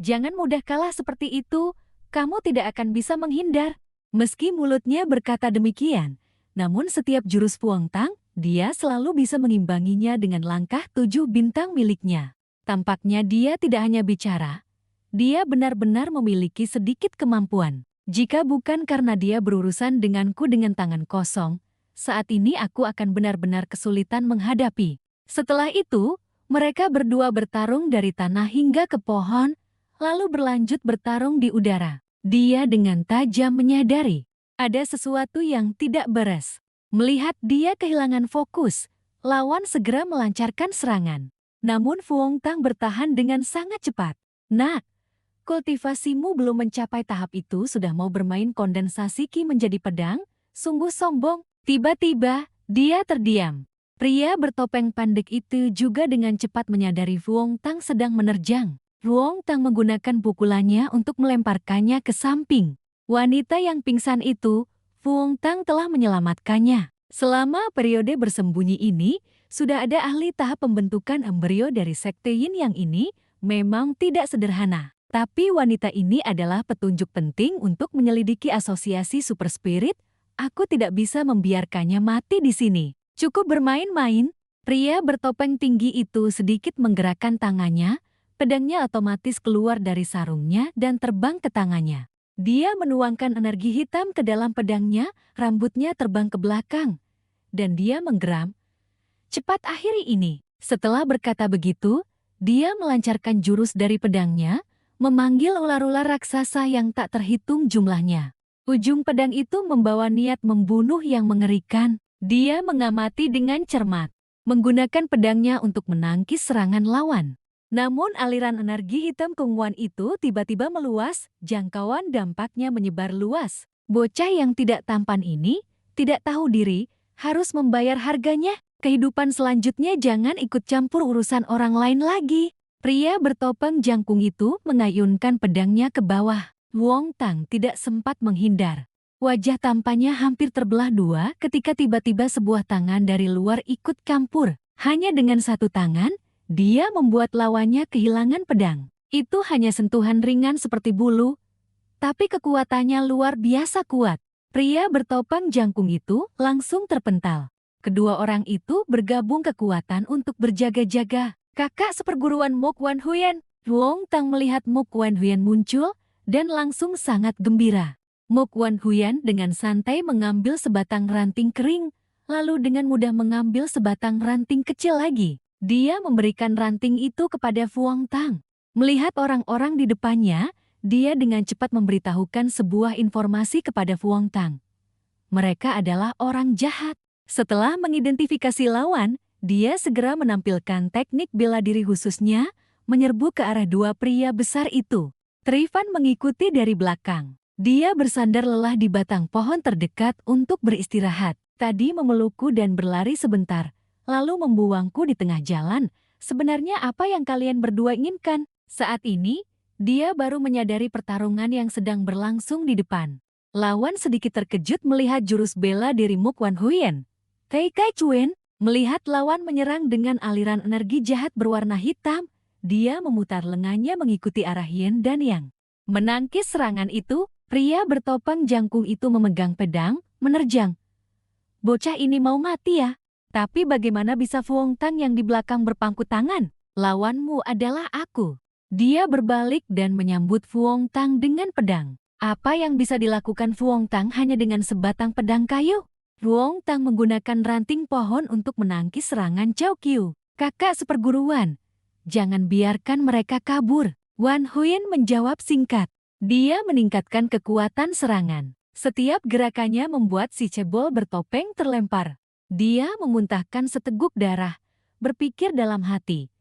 jangan mudah kalah seperti itu. Kamu tidak akan bisa menghindar." Meski mulutnya berkata demikian, namun setiap jurus Fuong Tang, dia selalu bisa mengimbanginya dengan langkah 7 bintang miliknya. Tampaknya dia tidak hanya bicara, dia benar-benar memiliki sedikit kemampuan. "Jika bukan karena dia berurusan denganku dengan tangan kosong, saat ini aku akan benar-benar kesulitan menghadapi." Setelah itu, mereka berdua bertarung dari tanah hingga ke pohon, lalu berlanjut bertarung di udara. Dia dengan tajam menyadari ada sesuatu yang tidak beres. Melihat dia kehilangan fokus, lawan segera melancarkan serangan. Namun Fuong Tang bertahan dengan sangat cepat. "Nak, kultivasimu belum mencapai tahap itu sudah mau bermain kondensasi Qi menjadi pedang? Sungguh sombong." Tiba-tiba, dia terdiam. Pria bertopeng pendek itu juga dengan cepat menyadari Fuong Tang sedang menerjang. Fuong Tang menggunakan pukulannya untuk melemparkannya ke samping. Wanita yang pingsan itu, Fuong Tang telah menyelamatkannya. Selama periode bersembunyi ini, sudah ada ahli tahap pembentukan embrio dari sekte Yin Yang ini, memang tidak sederhana. Tapi wanita ini adalah petunjuk penting untuk menyelidiki asosiasi Super Spirit. Aku tidak bisa membiarkannya mati di sini. Cukup bermain-main. Pria bertopeng tinggi itu sedikit menggerakkan tangannya, pedangnya otomatis keluar dari sarungnya dan terbang ke tangannya. Dia menuangkan energi hitam ke dalam pedangnya, rambutnya terbang ke belakang. Dan dia menggeram, "Cepat akhiri ini." Setelah berkata begitu, dia melancarkan jurus dari pedangnya, memanggil ular-ular raksasa yang tak terhitung jumlahnya. Ujung pedang itu membawa niat membunuh yang mengerikan. Dia mengamati dengan cermat, menggunakan pedangnya untuk menangkis serangan lawan. Namun aliran energi hitam keunguan itu tiba-tiba meluas, jangkauan dampaknya menyebar luas. Bocah yang tidak tampan ini, tidak tahu diri, harus membayar harganya. Kehidupan selanjutnya jangan ikut campur urusan orang lain lagi. Pria bertopeng jangkung itu mengayunkan pedangnya ke bawah. Wong Tang tidak sempat menghindar. Wajah tampannya hampir terbelah dua ketika tiba-tiba sebuah tangan dari luar ikut campur. Hanya dengan satu tangan, dia membuat lawannya kehilangan pedang. Itu hanya sentuhan ringan seperti bulu, tapi kekuatannya luar biasa kuat. Pria bertopeng jangkung itu langsung terpental. Kedua orang itu bergabung kekuatan untuk berjaga-jaga. Kakak seperguruan Mok Wan Huyen. Wong Tang melihat Mok Wan Huyen muncul dan langsung sangat gembira. Mok Wan Huyen dengan santai mengambil sebatang ranting kering, lalu dengan mudah mengambil sebatang ranting kecil lagi. Dia memberikan ranting itu kepada Wong Tang. Melihat orang-orang di depannya, dia dengan cepat memberitahukan sebuah informasi kepada Wong Tang. Mereka adalah orang jahat. Setelah mengidentifikasi lawan, dia segera menampilkan teknik bela diri khususnya, menyerbu ke arah dua pria besar itu. Trifan mengikuti dari belakang. Dia bersandar lelah di batang pohon terdekat untuk beristirahat. Tadi memelukku dan berlari sebentar, lalu membuangku di tengah jalan. Sebenarnya apa yang kalian berdua inginkan? Saat ini, dia baru menyadari pertarungan yang sedang berlangsung di depan. Lawan sedikit terkejut melihat jurus bela diri Mok Wan Huyen. Tei Kai Chuen melihat lawan menyerang dengan aliran energi jahat berwarna hitam. Dia memutar lengannya mengikuti arah Yin dan Yang. Menangkis serangan itu, pria bertopeng jangkung itu memegang pedang, menerjang. Bocah ini mau mati ya? Tapi bagaimana bisa Wong Tang yang di belakang berpangku tangan? Lawanmu adalah aku. Dia berbalik dan menyambut Wong Tang dengan pedang. Apa yang bisa dilakukan Wong Tang hanya dengan sebatang pedang kayu? Wong Tang menggunakan ranting pohon untuk menangkis serangan Cao Qiu. Kakak seperguruan. Jangan biarkan mereka kabur. Wan Huyen menjawab singkat. Dia meningkatkan kekuatan serangan. Setiap gerakannya membuat si cebol bertopeng terlempar. Dia memuntahkan seteguk darah, berpikir dalam hati.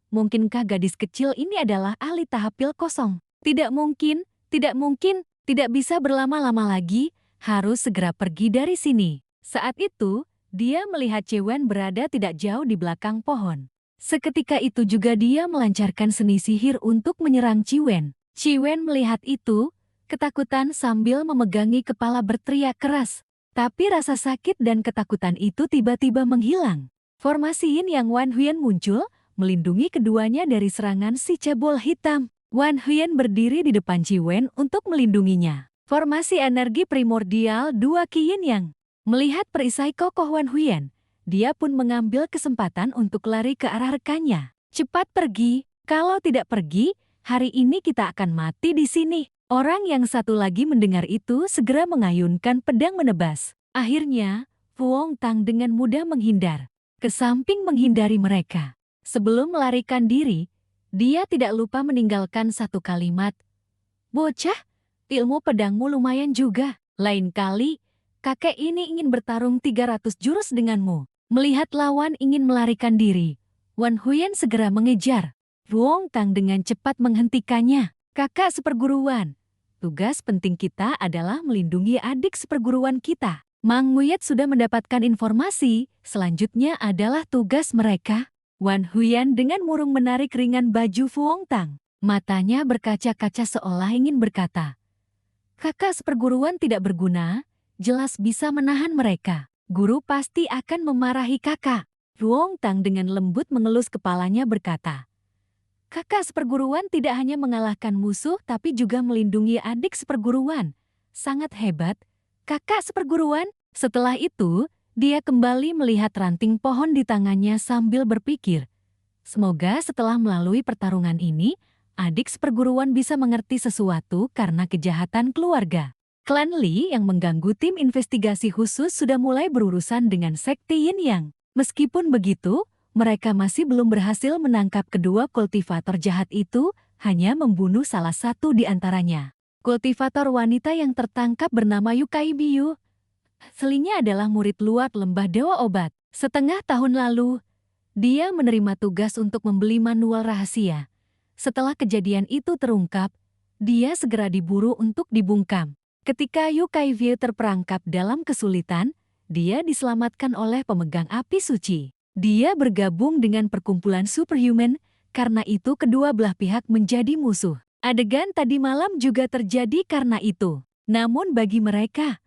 Mungkinkah gadis kecil ini adalah ahli tahap pil kosong? Tidak mungkin, tidak bisa berlama-lama lagi, harus segera pergi dari sini. Saat itu, dia melihat Cewen berada tidak jauh di belakang pohon. Seketika itu juga dia melancarkan seni sihir untuk menyerang Ciwen. Ciwen melihat itu, ketakutan sambil memegangi kepala berteriak keras. Tapi rasa sakit dan ketakutan itu tiba-tiba menghilang. Formasi Yin Yang Wan Huyen muncul, melindungi keduanya dari serangan si cebol hitam. Wan Huyen berdiri di depan Ciwen untuk melindunginya. Formasi energi primordial 2 Ki Yin Yang. Melihat perisai kokoh Wan Huyen, dia pun mengambil kesempatan untuk lari ke arah rekannya. Cepat pergi, kalau tidak pergi, hari ini kita akan mati di sini. Orang yang satu lagi mendengar itu segera mengayunkan pedang menebas. Akhirnya, Wong Tang dengan mudah menghindar, ke samping menghindari mereka. Sebelum melarikan diri, dia tidak lupa meninggalkan satu kalimat. Bocah, ilmu pedangmu lumayan juga. Lain kali, kakek ini ingin bertarung 300 jurus denganmu. Melihat lawan ingin melarikan diri, Wan Huyen segera mengejar. Wong Tang dengan cepat menghentikannya. Kakak seperguruan, tugas penting kita adalah melindungi adik seperguruan kita. Mang Muyet sudah mendapatkan informasi, selanjutnya adalah tugas mereka. Wan Huyen dengan murung menarik ringan baju Wong Tang. Matanya berkaca-kaca seolah ingin berkata, kakak seperguruan tidak berguna, jelas bisa menahan mereka. Guru pasti akan memarahi kakak. Wong Tang dengan lembut mengelus kepalanya berkata, kakak seperguruan tidak hanya mengalahkan musuh tapi juga melindungi adik seperguruan. Sangat hebat, kakak seperguruan. Setelah itu, dia kembali melihat ranting pohon di tangannya sambil berpikir, semoga setelah melalui pertarungan ini, adik seperguruan bisa mengerti sesuatu karena kejahatan keluarga. Klan Li yang mengganggu tim investigasi khusus sudah mulai berurusan dengan sekte Yin Yang. Meskipun begitu, mereka masih belum berhasil menangkap kedua kultivator jahat itu, hanya membunuh salah satu di antaranya. Kultivator wanita yang tertangkap bernama Yukai Biu. Aslinya adalah murid luar lembah Dewa Obat. Setengah tahun lalu, dia menerima tugas untuk membeli manual rahasia. Setelah kejadian itu terungkap, dia segera diburu untuk dibungkam. Ketika Yukai Biu terperangkap dalam kesulitan, dia diselamatkan oleh pemegang api suci. Dia bergabung dengan perkumpulan superhuman, karena itu kedua belah pihak menjadi musuh. Adegan tadi malam juga terjadi karena itu. Namun bagi mereka,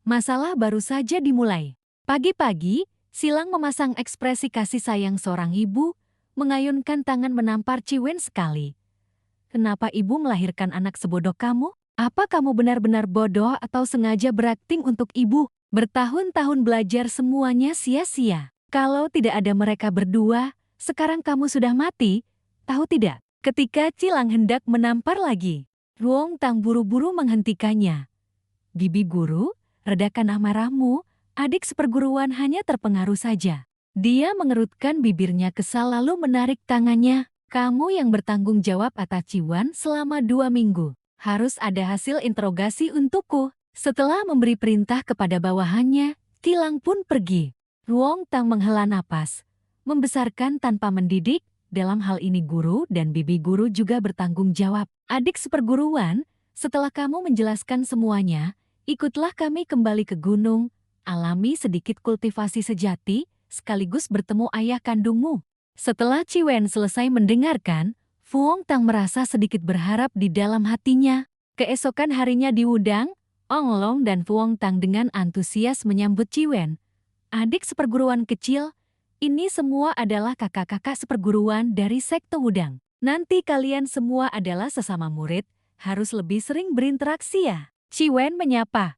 masalah baru saja dimulai. Pagi-pagi, Silang memasang ekspresi kasih sayang seorang ibu, mengayunkan tangan menampar Ciwen sekali. Kenapa ibu melahirkan anak sebodoh kamu? Apa kamu benar-benar bodoh atau sengaja berakting untuk ibu? Bertahun-tahun belajar semuanya sia-sia. Kalau tidak ada mereka berdua, sekarang kamu sudah mati, tahu tidak? Ketika Cilang hendak menampar lagi, Ruong Tang buru-buru menghentikannya. Bibi guru, redakan amarahmu, adik seperguruan hanya terpengaruh saja. Dia mengerutkan bibirnya kesal lalu menarik tangannya. Kamu yang bertanggung jawab atas Ciwan selama 2 minggu. Harus ada hasil interogasi untukku. Setelah memberi perintah kepada bawahannya, Cilang pun pergi. Ruong Tang menghela napas, membesarkan tanpa mendidik. Dalam hal ini guru dan bibi guru juga bertanggung jawab. Adik seperguruan, setelah kamu menjelaskan semuanya, ikutlah kami kembali ke gunung, alami sedikit kultivasi sejati, sekaligus bertemu ayah kandungmu. Setelah Ciwen selesai mendengarkan, Fuong Tang merasa sedikit berharap di dalam hatinya. Keesokan harinya di Wudang, Ong Long dan Fuong Tang dengan antusias menyambut Ciwen. Adik seperguruan kecil, ini semua adalah kakak-kakak seperguruan dari sekte Wudang. Nanti kalian semua adalah sesama murid, harus lebih sering berinteraksi ya. Ciwen menyapa.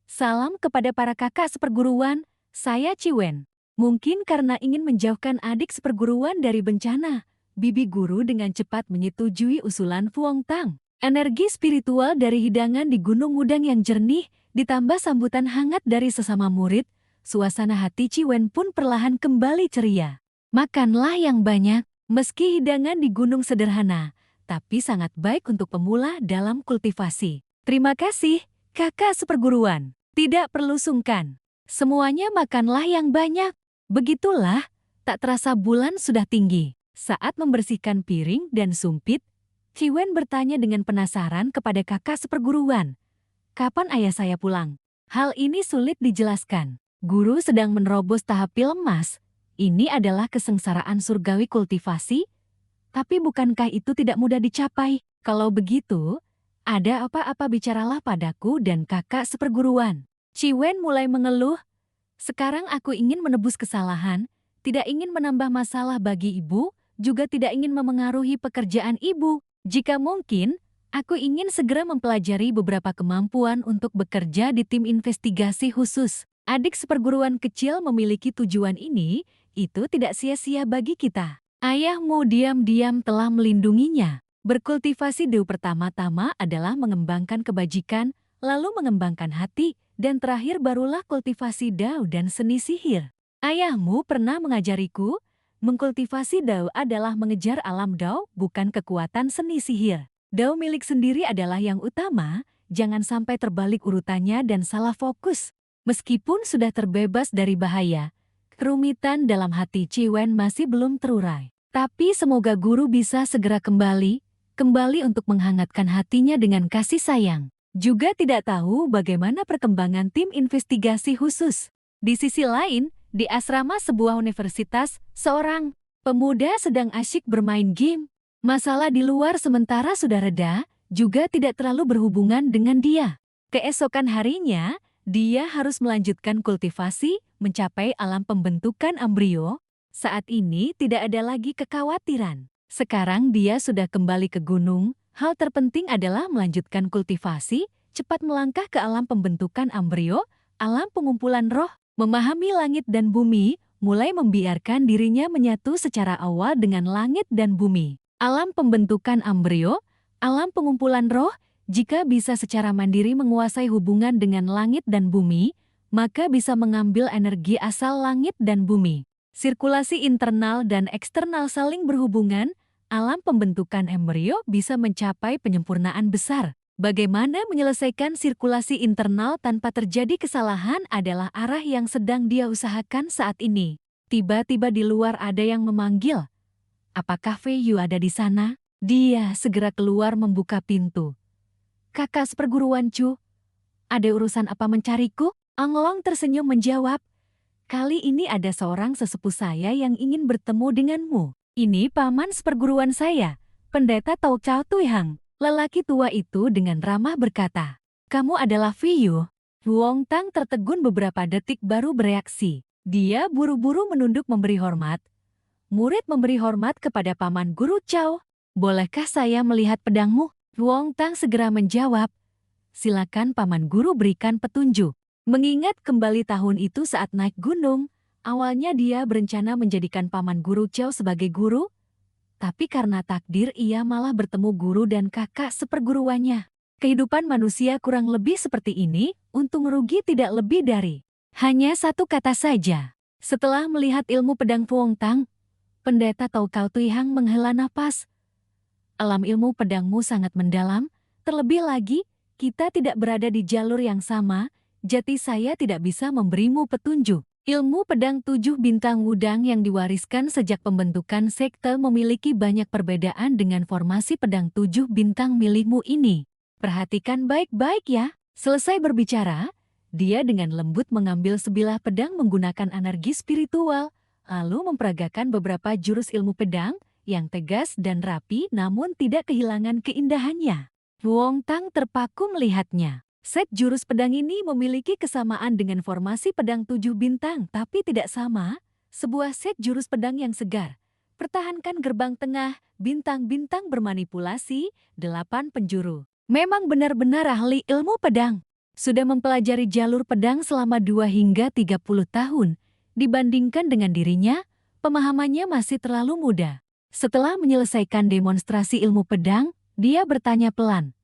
Salam kepada para kakak seperguruan, saya Ciwen. Mungkin karena ingin menjauhkan adik seperguruan dari bencana, bibi guru dengan cepat menyetujui usulan Fuong Tang. Energi spiritual dari hidangan di Gunung Wudang yang jernih, ditambah sambutan hangat dari sesama murid, suasana hati Ciwen pun perlahan kembali ceria. Makanlah yang banyak, meski hidangan di gunung sederhana, tapi sangat baik untuk pemula dalam kultivasi. Terima kasih, kakak seperguruan. Tidak perlu sungkan. Semuanya makanlah yang banyak. Begitulah, tak terasa bulan sudah tinggi. Saat membersihkan piring dan sumpit, Ciwen bertanya dengan penasaran kepada kakak seperguruan. Kapan ayah saya pulang? Hal ini sulit dijelaskan. Guru sedang menerobos tahap pil emas. Ini adalah kesengsaraan surgawi kultivasi. Tapi bukankah itu tidak mudah dicapai? Kalau begitu, ada apa-apa bicaralah padaku dan kakak seperguruan. Ciwen mulai mengeluh. Sekarang aku ingin menebus kesalahan, tidak ingin menambah masalah bagi ibu, juga tidak ingin memengaruhi pekerjaan ibu. Jika mungkin, aku ingin segera mempelajari beberapa kemampuan untuk bekerja di tim investigasi khusus. Adik seperguruan kecil memiliki tujuan ini, itu tidak sia-sia bagi kita. Ayahmu diam-diam telah melindunginya. Berkultivasi Deu pertama-tama adalah mengembangkan kebajikan, lalu mengembangkan hati, dan terakhir barulah kultivasi Dao dan seni sihir. Ayahmu pernah mengajariku, mengkultivasi Dao adalah mengejar alam Dao, bukan kekuatan seni sihir. Dao milik sendiri adalah yang utama, jangan sampai terbalik urutannya dan salah fokus. Meskipun sudah terbebas dari bahaya, kerumitan dalam hati Ciwen masih belum terurai. Tapi semoga guru bisa segera kembali untuk menghangatkan hatinya dengan kasih sayang. Juga tidak tahu bagaimana perkembangan tim investigasi khusus. Di sisi lain, di asrama sebuah universitas, seorang pemuda sedang asyik bermain game. Masalah di luar sementara sudah reda, juga tidak terlalu berhubungan dengan dia. Keesokan harinya, dia harus melanjutkan kultivasi, mencapai alam pembentukan embrio. Saat ini tidak ada lagi kekhawatiran. Sekarang dia sudah kembali ke gunung, hal terpenting adalah melanjutkan kultivasi, cepat melangkah ke alam pembentukan embrio, alam pengumpulan roh, memahami langit dan bumi, mulai membiarkan dirinya menyatu secara awal dengan langit dan bumi. Alam pembentukan embrio, alam pengumpulan roh, jika bisa secara mandiri menguasai hubungan dengan langit dan bumi, maka bisa mengambil energi asal langit dan bumi. Sirkulasi internal dan eksternal saling berhubungan, alam pembentukan embrio bisa mencapai penyempurnaan besar. Bagaimana menyelesaikan sirkulasi internal tanpa terjadi kesalahan adalah arah yang sedang dia usahakan saat ini. Tiba-tiba di luar ada yang memanggil. Apakah Fei Yu ada di sana? Dia segera keluar membuka pintu. Kakak seperguruan Chu, ada urusan apa mencariku? Ang Long tersenyum menjawab. Kali ini ada seorang sesepuh saya yang ingin bertemu denganmu. Ini paman seperguruan saya, Pendeta Tao Cao Tuihang. Lelaki tua itu dengan ramah berkata, kamu adalah Fei Yu. Wong Tang tertegun beberapa detik baru bereaksi. Dia buru-buru menunduk memberi hormat. Murid memberi hormat kepada paman guru Cao. Bolehkah saya melihat pedangmu? Wong Tang segera menjawab. Silakan paman guru berikan petunjuk. Mengingat kembali tahun itu saat naik gunung, awalnya dia berencana menjadikan paman guru Cao sebagai guru, tapi karena takdir ia malah bertemu guru dan kakak seperguruannya. Kehidupan manusia kurang lebih seperti ini, untung rugi tidak lebih dari hanya satu kata saja. Setelah melihat ilmu pedang Wong Tang, Pendeta Tao Cao Tuihang menghela napas. Alam ilmu pedangmu sangat mendalam, terlebih lagi, kita tidak berada di jalur yang sama, jadi saya tidak bisa memberimu petunjuk. Ilmu pedang 7 bintang Wudang yang diwariskan sejak pembentukan sekte memiliki banyak perbedaan dengan formasi pedang 7 bintang milikmu ini. Perhatikan baik-baik ya. Selesai berbicara, dia dengan lembut mengambil sebilah pedang menggunakan energi spiritual, lalu memperagakan beberapa jurus ilmu pedang yang tegas dan rapi namun tidak kehilangan keindahannya. Wong Tang terpaku melihatnya. Set jurus pedang ini memiliki kesamaan dengan formasi pedang 7 bintang, tapi tidak sama. Sebuah set jurus pedang yang segar. Pertahankan gerbang tengah, bintang-bintang bermanipulasi, 8 penjuru. Memang benar-benar ahli ilmu pedang. Sudah mempelajari jalur pedang selama 2 hingga 30 tahun. Dibandingkan dengan dirinya, pemahamannya masih terlalu muda. Setelah menyelesaikan demonstrasi ilmu pedang, dia bertanya pelan.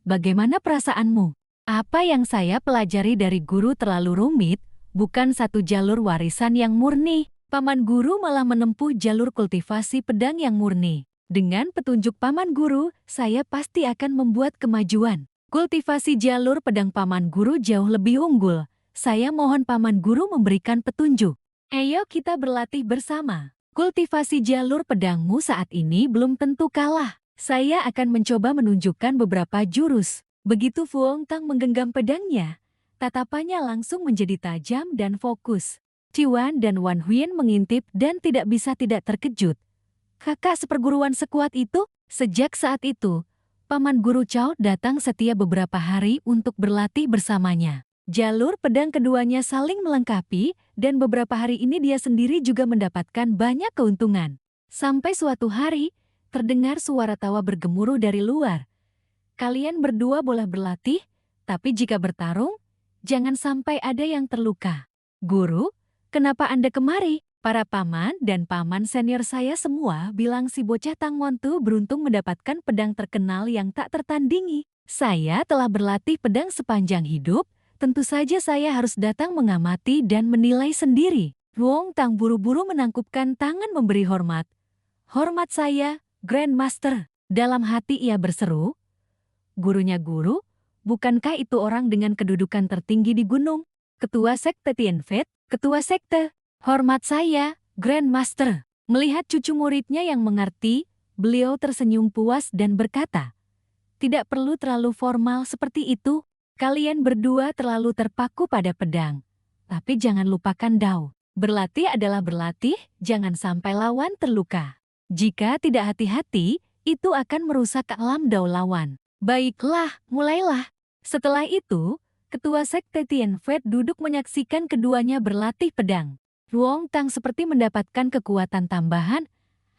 Bagaimana perasaanmu? Apa yang saya pelajari dari guru terlalu rumit, bukan satu jalur warisan yang murni. Paman guru malah menempuh jalur kultivasi pedang yang murni. Dengan petunjuk paman guru, saya pasti akan membuat kemajuan. Kultivasi jalur pedang paman guru jauh lebih unggul. Saya mohon paman guru memberikan petunjuk. Ayo kita berlatih bersama. Kultivasi jalur pedangmu saat ini belum tentu kalah. Saya akan mencoba menunjukkan beberapa jurus. Begitu Wong Tang menggenggam pedangnya, tatapannya langsung menjadi tajam dan fokus. Ciwan dan Wan Huyen mengintip dan tidak bisa tidak terkejut. Kakak seperguruan sekuat itu? Sejak saat itu, paman guru Cao datang setiap beberapa hari untuk berlatih bersamanya. Jalur pedang keduanya saling melengkapi dan beberapa hari ini dia sendiri juga mendapatkan banyak keuntungan. Sampai suatu hari, terdengar suara tawa bergemuruh dari luar. Kalian berdua boleh berlatih, tapi jika bertarung, jangan sampai ada yang terluka. Guru, kenapa Anda kemari? Para paman dan paman senior saya semua bilang si bocah Tang Montu beruntung mendapatkan pedang terkenal yang tak tertandingi. Saya telah berlatih pedang sepanjang hidup, tentu saja saya harus datang mengamati dan menilai sendiri. Wong Tang buru-buru menangkupkan tangan memberi hormat. Hormat saya, Grandmaster. Dalam hati ia berseru, gurunya guru, bukankah itu orang dengan kedudukan tertinggi di gunung? Ketua Sekte Tianfet, Ketua Sekte. Hormat saya, Grandmaster. Melihat cucu muridnya yang mengerti, beliau tersenyum puas dan berkata, tidak perlu terlalu formal seperti itu. Kalian berdua terlalu terpaku pada pedang. Tapi jangan lupakan dao. Berlatih adalah berlatih, jangan sampai lawan terluka. Jika tidak hati-hati, itu akan merusak alam dao lawan. Baiklah, mulailah. Setelah itu, Ketua Sekte Tianfet duduk menyaksikan keduanya berlatih pedang. Wong Tang seperti mendapatkan kekuatan tambahan,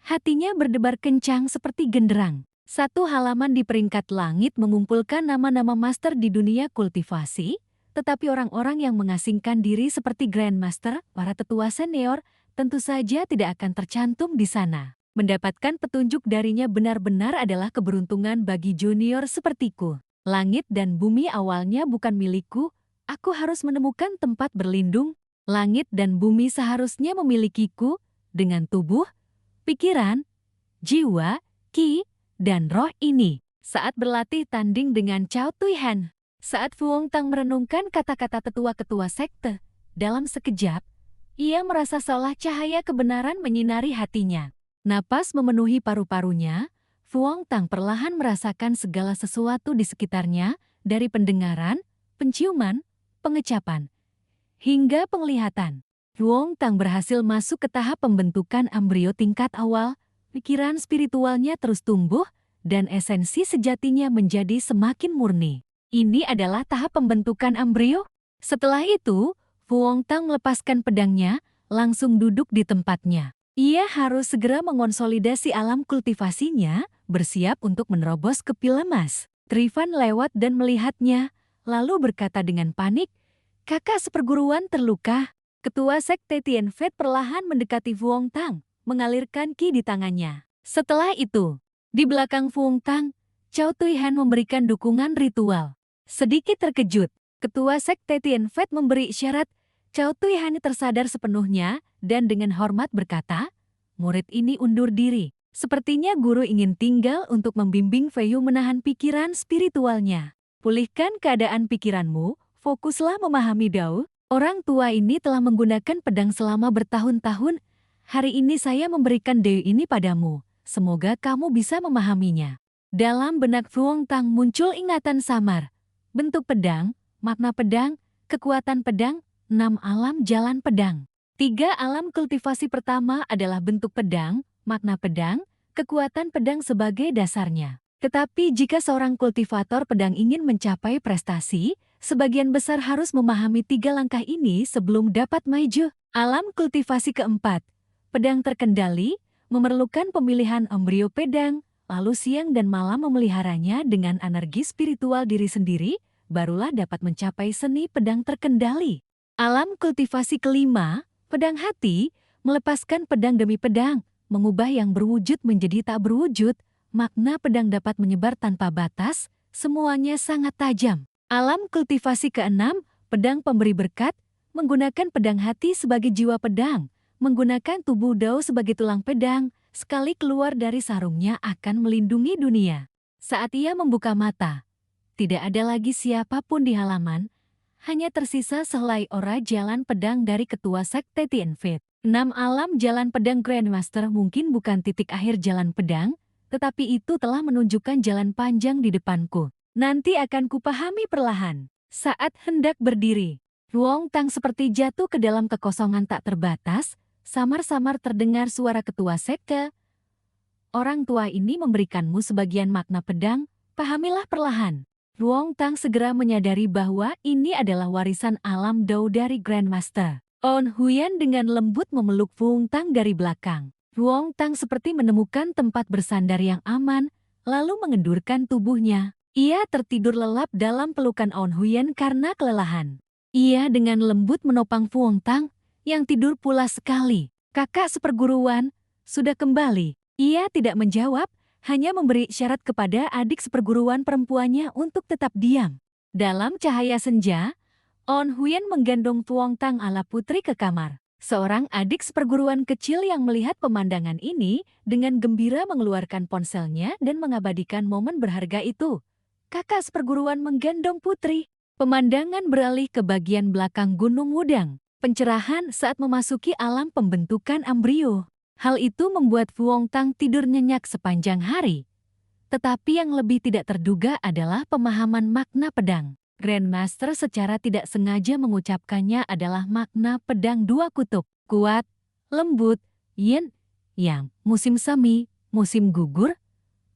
hatinya berdebar kencang seperti genderang. Satu halaman di peringkat langit mengumpulkan nama-nama master di dunia kultivasi, tetapi orang-orang yang mengasingkan diri seperti Grandmaster, para tetua senior, tentu saja tidak akan tercantum di sana. Mendapatkan petunjuk darinya benar-benar adalah keberuntungan bagi junior sepertiku. Langit dan bumi awalnya bukan milikku, aku harus menemukan tempat berlindung. Langit dan bumi seharusnya memilikiku, dengan tubuh, pikiran, jiwa, ki, dan roh ini. Saat berlatih tanding dengan Cao Tuihan, saat Fu Hongtang merenungkan kata-kata tetua-ketua sekte, dalam sekejap, ia merasa seolah cahaya kebenaran menyinari hatinya. Napas memenuhi paru-parunya, Fu Hongtang perlahan merasakan segala sesuatu di sekitarnya, dari pendengaran, penciuman, pengecapan, hingga penglihatan. Fu Hongtang berhasil masuk ke tahap pembentukan embrio tingkat awal, pikiran spiritualnya terus tumbuh, dan esensi sejatinya menjadi semakin murni. Ini adalah tahap pembentukan embrio. Setelah itu, Fu Hongtang melepaskan pedangnya, langsung duduk di tempatnya. Ia harus segera mengonsolidasi alam kultivasinya, bersiap untuk menerobos ke pil emas. Trifan lewat dan melihatnya, lalu berkata dengan panik, "Kakak seperguruan terluka." Ketua Sekte Tianfei perlahan mendekati Fu Hongtang, mengalirkan ki di tangannya. Setelah itu, di belakang Fu Hongtang, Cao Tuihan memberikan dukungan ritual. Sedikit terkejut, Ketua Sekte Tianfei memberi isyarat. Cao Tuihan tersadar sepenuhnya dan dengan hormat berkata, "Murid ini undur diri. Sepertinya guru ingin tinggal untuk membimbing Fei Yu menahan pikiran spiritualnya. Pulihkan keadaan pikiranmu, fokuslah memahami Dao. Orang tua ini telah menggunakan pedang selama bertahun-tahun. Hari ini saya memberikan Dao ini padamu. Semoga kamu bisa memahaminya." Dalam benak Fu Hongtang muncul ingatan samar. Bentuk pedang, makna pedang, kekuatan pedang, 6 alam jalan pedang. 3 alam kultivasi pertama adalah bentuk pedang, makna pedang, kekuatan pedang sebagai dasarnya. Tetapi jika seorang kultivator pedang ingin mencapai prestasi, sebagian besar harus memahami 3 langkah ini sebelum dapat maju. Alam kultivasi keempat, pedang terkendali, memerlukan pemilihan embrio pedang, lalu siang dan malam memeliharanya dengan energi spiritual diri sendiri, barulah dapat mencapai seni pedang terkendali. Alam kultivasi kelima, pedang hati, melepaskan pedang demi pedang, mengubah yang berwujud menjadi tak berwujud, makna pedang dapat menyebar tanpa batas, semuanya sangat tajam. Alam kultivasi keenam, pedang pemberi berkat, menggunakan pedang hati sebagai jiwa pedang, menggunakan tubuh Dao sebagai tulang pedang, sekali keluar dari sarungnya akan melindungi dunia. Saat ia membuka mata, tidak ada lagi siapapun di halaman, hanya tersisa sehelai aura jalan pedang dari Ketua Sekte Tianfei. 6 alam jalan pedang Grandmaster mungkin bukan titik akhir jalan pedang, tetapi itu telah menunjukkan jalan panjang di depanku. Nanti akan kupahami perlahan. Saat hendak berdiri, Fu Hongtang seperti jatuh ke dalam kekosongan tak terbatas. Samar-samar terdengar suara ketua sekte. "Orang tua ini memberikanmu sebagian makna pedang, pahamilah perlahan." Fu Hongtang segera menyadari bahwa ini adalah warisan alam Dao dari Grandmaster. On Huyan dengan lembut memeluk Fu Hongtang dari belakang. Fu Hongtang seperti menemukan tempat bersandar yang aman, lalu mengendurkan tubuhnya. Ia tertidur lelap dalam pelukan On Huyan karena kelelahan. Ia dengan lembut menopang Fu Hongtang, yang tidur pulas sekali. "Kakak seperguruan, sudah kembali." Ia tidak menjawab, hanya memberi isyarat kepada adik seperguruan perempuannya untuk tetap diam. Dalam cahaya senja, On Huyan menggendong Fu Hongtang ala putri ke kamar. Seorang adik seperguruan kecil yang melihat pemandangan ini dengan gembira mengeluarkan ponselnya dan mengabadikan momen berharga itu. Kakak seperguruan menggendong putri. Pemandangan beralih ke bagian belakang Gunung Wudang. Pencerahan saat memasuki alam pembentukan embrio. Hal itu membuat Fu Hongtang tidur nyenyak sepanjang hari. Tetapi yang lebih tidak terduga adalah pemahaman makna pedang. Grandmaster secara tidak sengaja mengucapkannya adalah makna pedang 2 kutub. Kuat, lembut, yin, yang, musim semi, musim gugur,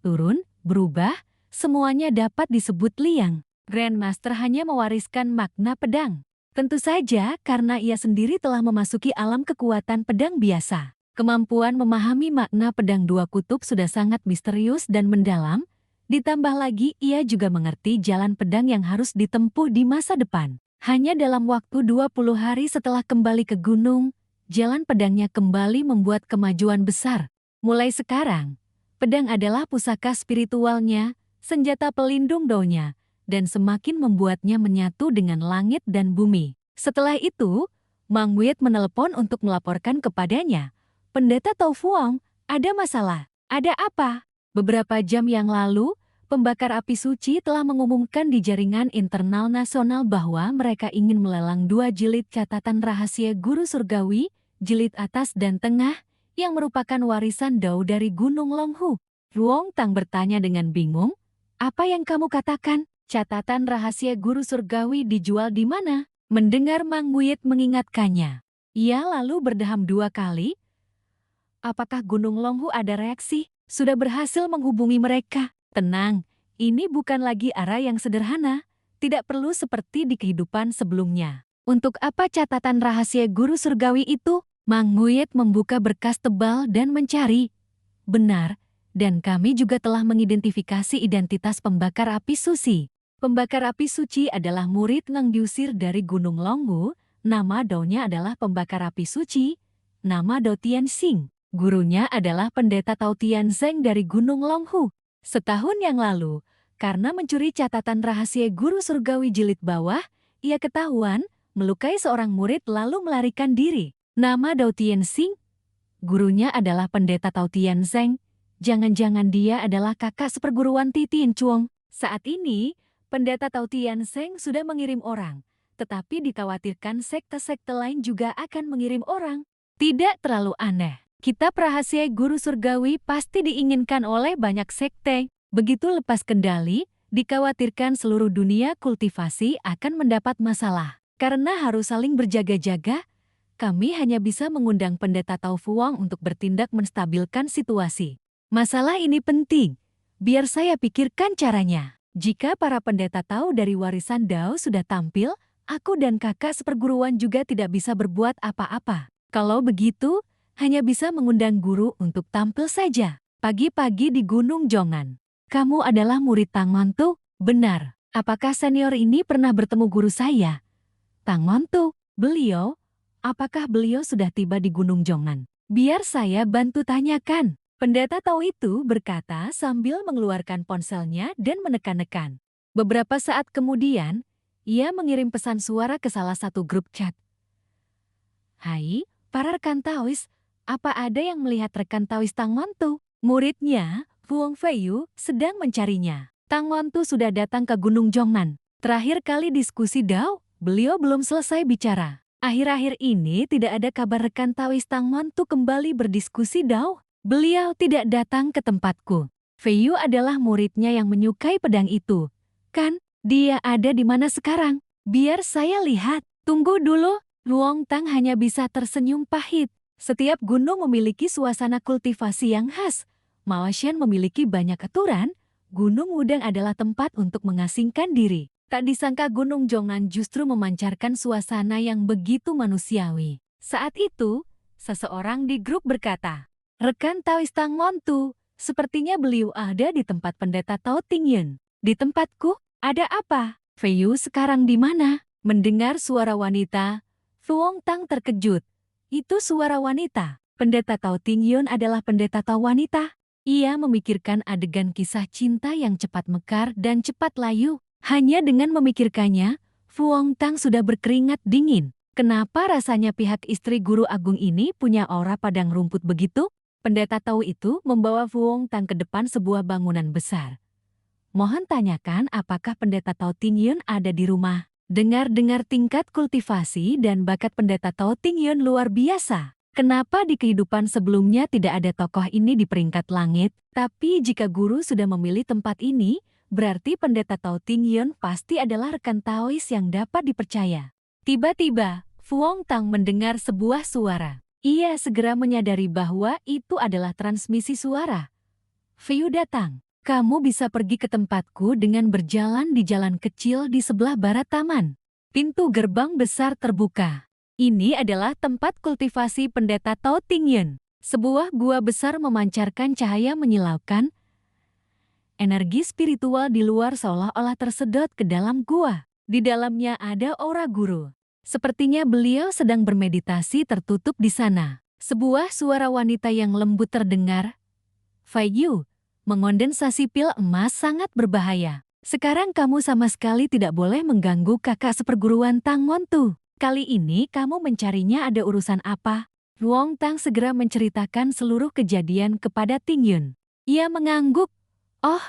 turun, berubah, semuanya dapat disebut liang. Grandmaster hanya mewariskan makna pedang. Tentu saja karena ia sendiri telah memasuki alam kekuatan pedang biasa. Kemampuan memahami makna pedang 2 kutub sudah sangat misterius dan mendalam, ditambah lagi ia juga mengerti jalan pedang yang harus ditempuh di masa depan. Hanya dalam waktu 20 hari setelah kembali ke gunung, jalan pedangnya kembali membuat kemajuan besar. Mulai sekarang, pedang adalah pusaka spiritualnya, senjata pelindung Dao-nya, dan semakin membuatnya menyatu dengan langit dan bumi. Setelah itu, Mang Wei menelpon untuk melaporkan kepadanya, "Pendeta Tao Fuang, ada masalah." Ada apa? Beberapa jam yang lalu, pembakar api suci telah mengumumkan di jaringan internal nasional bahwa mereka ingin melelang 2 jilid catatan rahasia guru surgawi, jilid atas dan tengah, yang merupakan warisan Dao dari Gunung Longhu. Ruong Tang bertanya dengan bingung, "Apa yang kamu katakan? Catatan rahasia guru surgawi dijual di mana?" Mendengar Mang Wuyit mengingatkannya, ia lalu berdeham 2 kali. Apakah Gunung Longhu ada reaksi? Sudah berhasil menghubungi mereka. Tenang, ini bukan lagi arah yang sederhana. Tidak perlu seperti di kehidupan sebelumnya. Untuk apa catatan rahasia guru surgawi itu? Mang Wuyit membuka berkas tebal dan mencari. Benar, dan kami juga telah mengidentifikasi identitas pembakar api suci. Pembakar api suci adalah murid yang diusir dari Gunung Longhu. Nama Dao-nya adalah pembakar api suci. Nama Dao Tianxing. Gurunya adalah pendeta Tao Tianzeng dari Gunung Longhu. Setahun yang lalu, karena mencuri catatan rahasia guru surgawi jilid bawah, ia ketahuan melukai seorang murid lalu melarikan diri. Nama Dao Tianxing. Gurunya adalah pendeta Tao Tianzeng. Jangan-jangan dia adalah kakak seperguruan Titin Chuang. Saat ini, pendeta Tao Tianzeng sudah mengirim orang, tetapi dikhawatirkan sekte-sekte lain juga akan mengirim orang. Tidak terlalu aneh. Kitab rahasia guru surgawi pasti diinginkan oleh banyak sekte. Begitu lepas kendali, dikhawatirkan seluruh dunia kultivasi akan mendapat masalah. Karena harus saling berjaga-jaga, kami hanya bisa mengundang pendeta Tao Fuang untuk bertindak menstabilkan situasi. Masalah ini penting. Biar saya pikirkan caranya. Jika para pendeta Tao dari warisan Dao sudah tampil, aku dan kakak seperguruan juga tidak bisa berbuat apa-apa. Kalau begitu, hanya bisa mengundang guru untuk tampil saja. Pagi-pagi di Gunung Jongan. Kamu adalah murid Tang Montu? Benar. Apakah senior ini pernah bertemu guru saya? Tang Montu, beliau? Apakah beliau sudah tiba di Gunung Jongan? Biar saya bantu tanyakan. Pendeta Tao itu berkata sambil mengeluarkan ponselnya dan menekan-nekan. Beberapa saat kemudian, ia mengirim pesan suara ke salah satu grup chat. Hai, para rekan Taois, apa ada yang melihat rekan Taois Tang Montu? Muridnya, Fuang Feiyu, sedang mencarinya. Tang Montu sudah datang ke Gunung Jongan. Terakhir kali diskusi Dao, beliau belum selesai bicara. Akhir-akhir ini tidak ada kabar rekan Taois Tang Montu kembali berdiskusi Dao. Beliau tidak datang ke tempatku. Feiyu adalah muridnya yang menyukai pedang itu. Kan, dia ada di mana sekarang? Biar saya lihat. Tunggu dulu, Ruong Tang hanya bisa tersenyum pahit. Setiap gunung memiliki suasana kultivasi yang khas. Maoshan memiliki banyak aturan. Gunung Wudang adalah tempat untuk mengasingkan diri. Tak disangka Gunung Jongan justru memancarkan suasana yang begitu manusiawi. Saat itu, seseorang di grup berkata, "Rekan Taois Tang Montu, sepertinya beliau ada di tempat pendeta Tao Tingyun. Di tempatku, ada apa? Feiyu sekarang di mana?" Mendengar suara wanita, Fuang Tang terkejut. Itu suara wanita. Pendeta Tao Tingyun adalah pendeta Tao wanita. Ia memikirkan adegan kisah cinta yang cepat mekar dan cepat layu. Hanya dengan memikirkannya, Fuang Tang sudah berkeringat dingin. Kenapa rasanya pihak istri guru agung ini punya aura padang rumput begitu? Pendeta Tao itu membawa Fuang Tang ke depan sebuah bangunan besar. Mohon tanyakan apakah pendeta Tao Tingyun ada di rumah. Dengar-dengar tingkat kultivasi dan bakat pendeta Tao Tingyun luar biasa. Kenapa di kehidupan sebelumnya tidak ada tokoh ini di peringkat langit? Tapi jika guru sudah memilih tempat ini, berarti pendeta Tao Tingyun pasti adalah rekan Taois yang dapat dipercaya. Tiba-tiba, Fuang Tang mendengar sebuah suara. Ia segera menyadari bahwa itu adalah transmisi suara. Feiyu datang. Kamu bisa pergi ke tempatku dengan berjalan di jalan kecil di sebelah barat taman. Pintu gerbang besar terbuka. Ini adalah tempat kultivasi pendeta Tao Tingyun. Sebuah gua besar memancarkan cahaya menyilaukan. Energi spiritual di luar seolah-olah tersedot ke dalam gua. Di dalamnya ada aura guru. Sepertinya beliau sedang bermeditasi tertutup di sana. Sebuah suara wanita yang lembut terdengar. Feiyu, mengondensasi pil emas sangat berbahaya. Sekarang kamu sama sekali tidak boleh mengganggu kakak seperguruan Tang Montu. Kali ini kamu mencarinya ada urusan apa? Ruong Tang segera menceritakan seluruh kejadian kepada Tingyun. Ia mengangguk. Oh,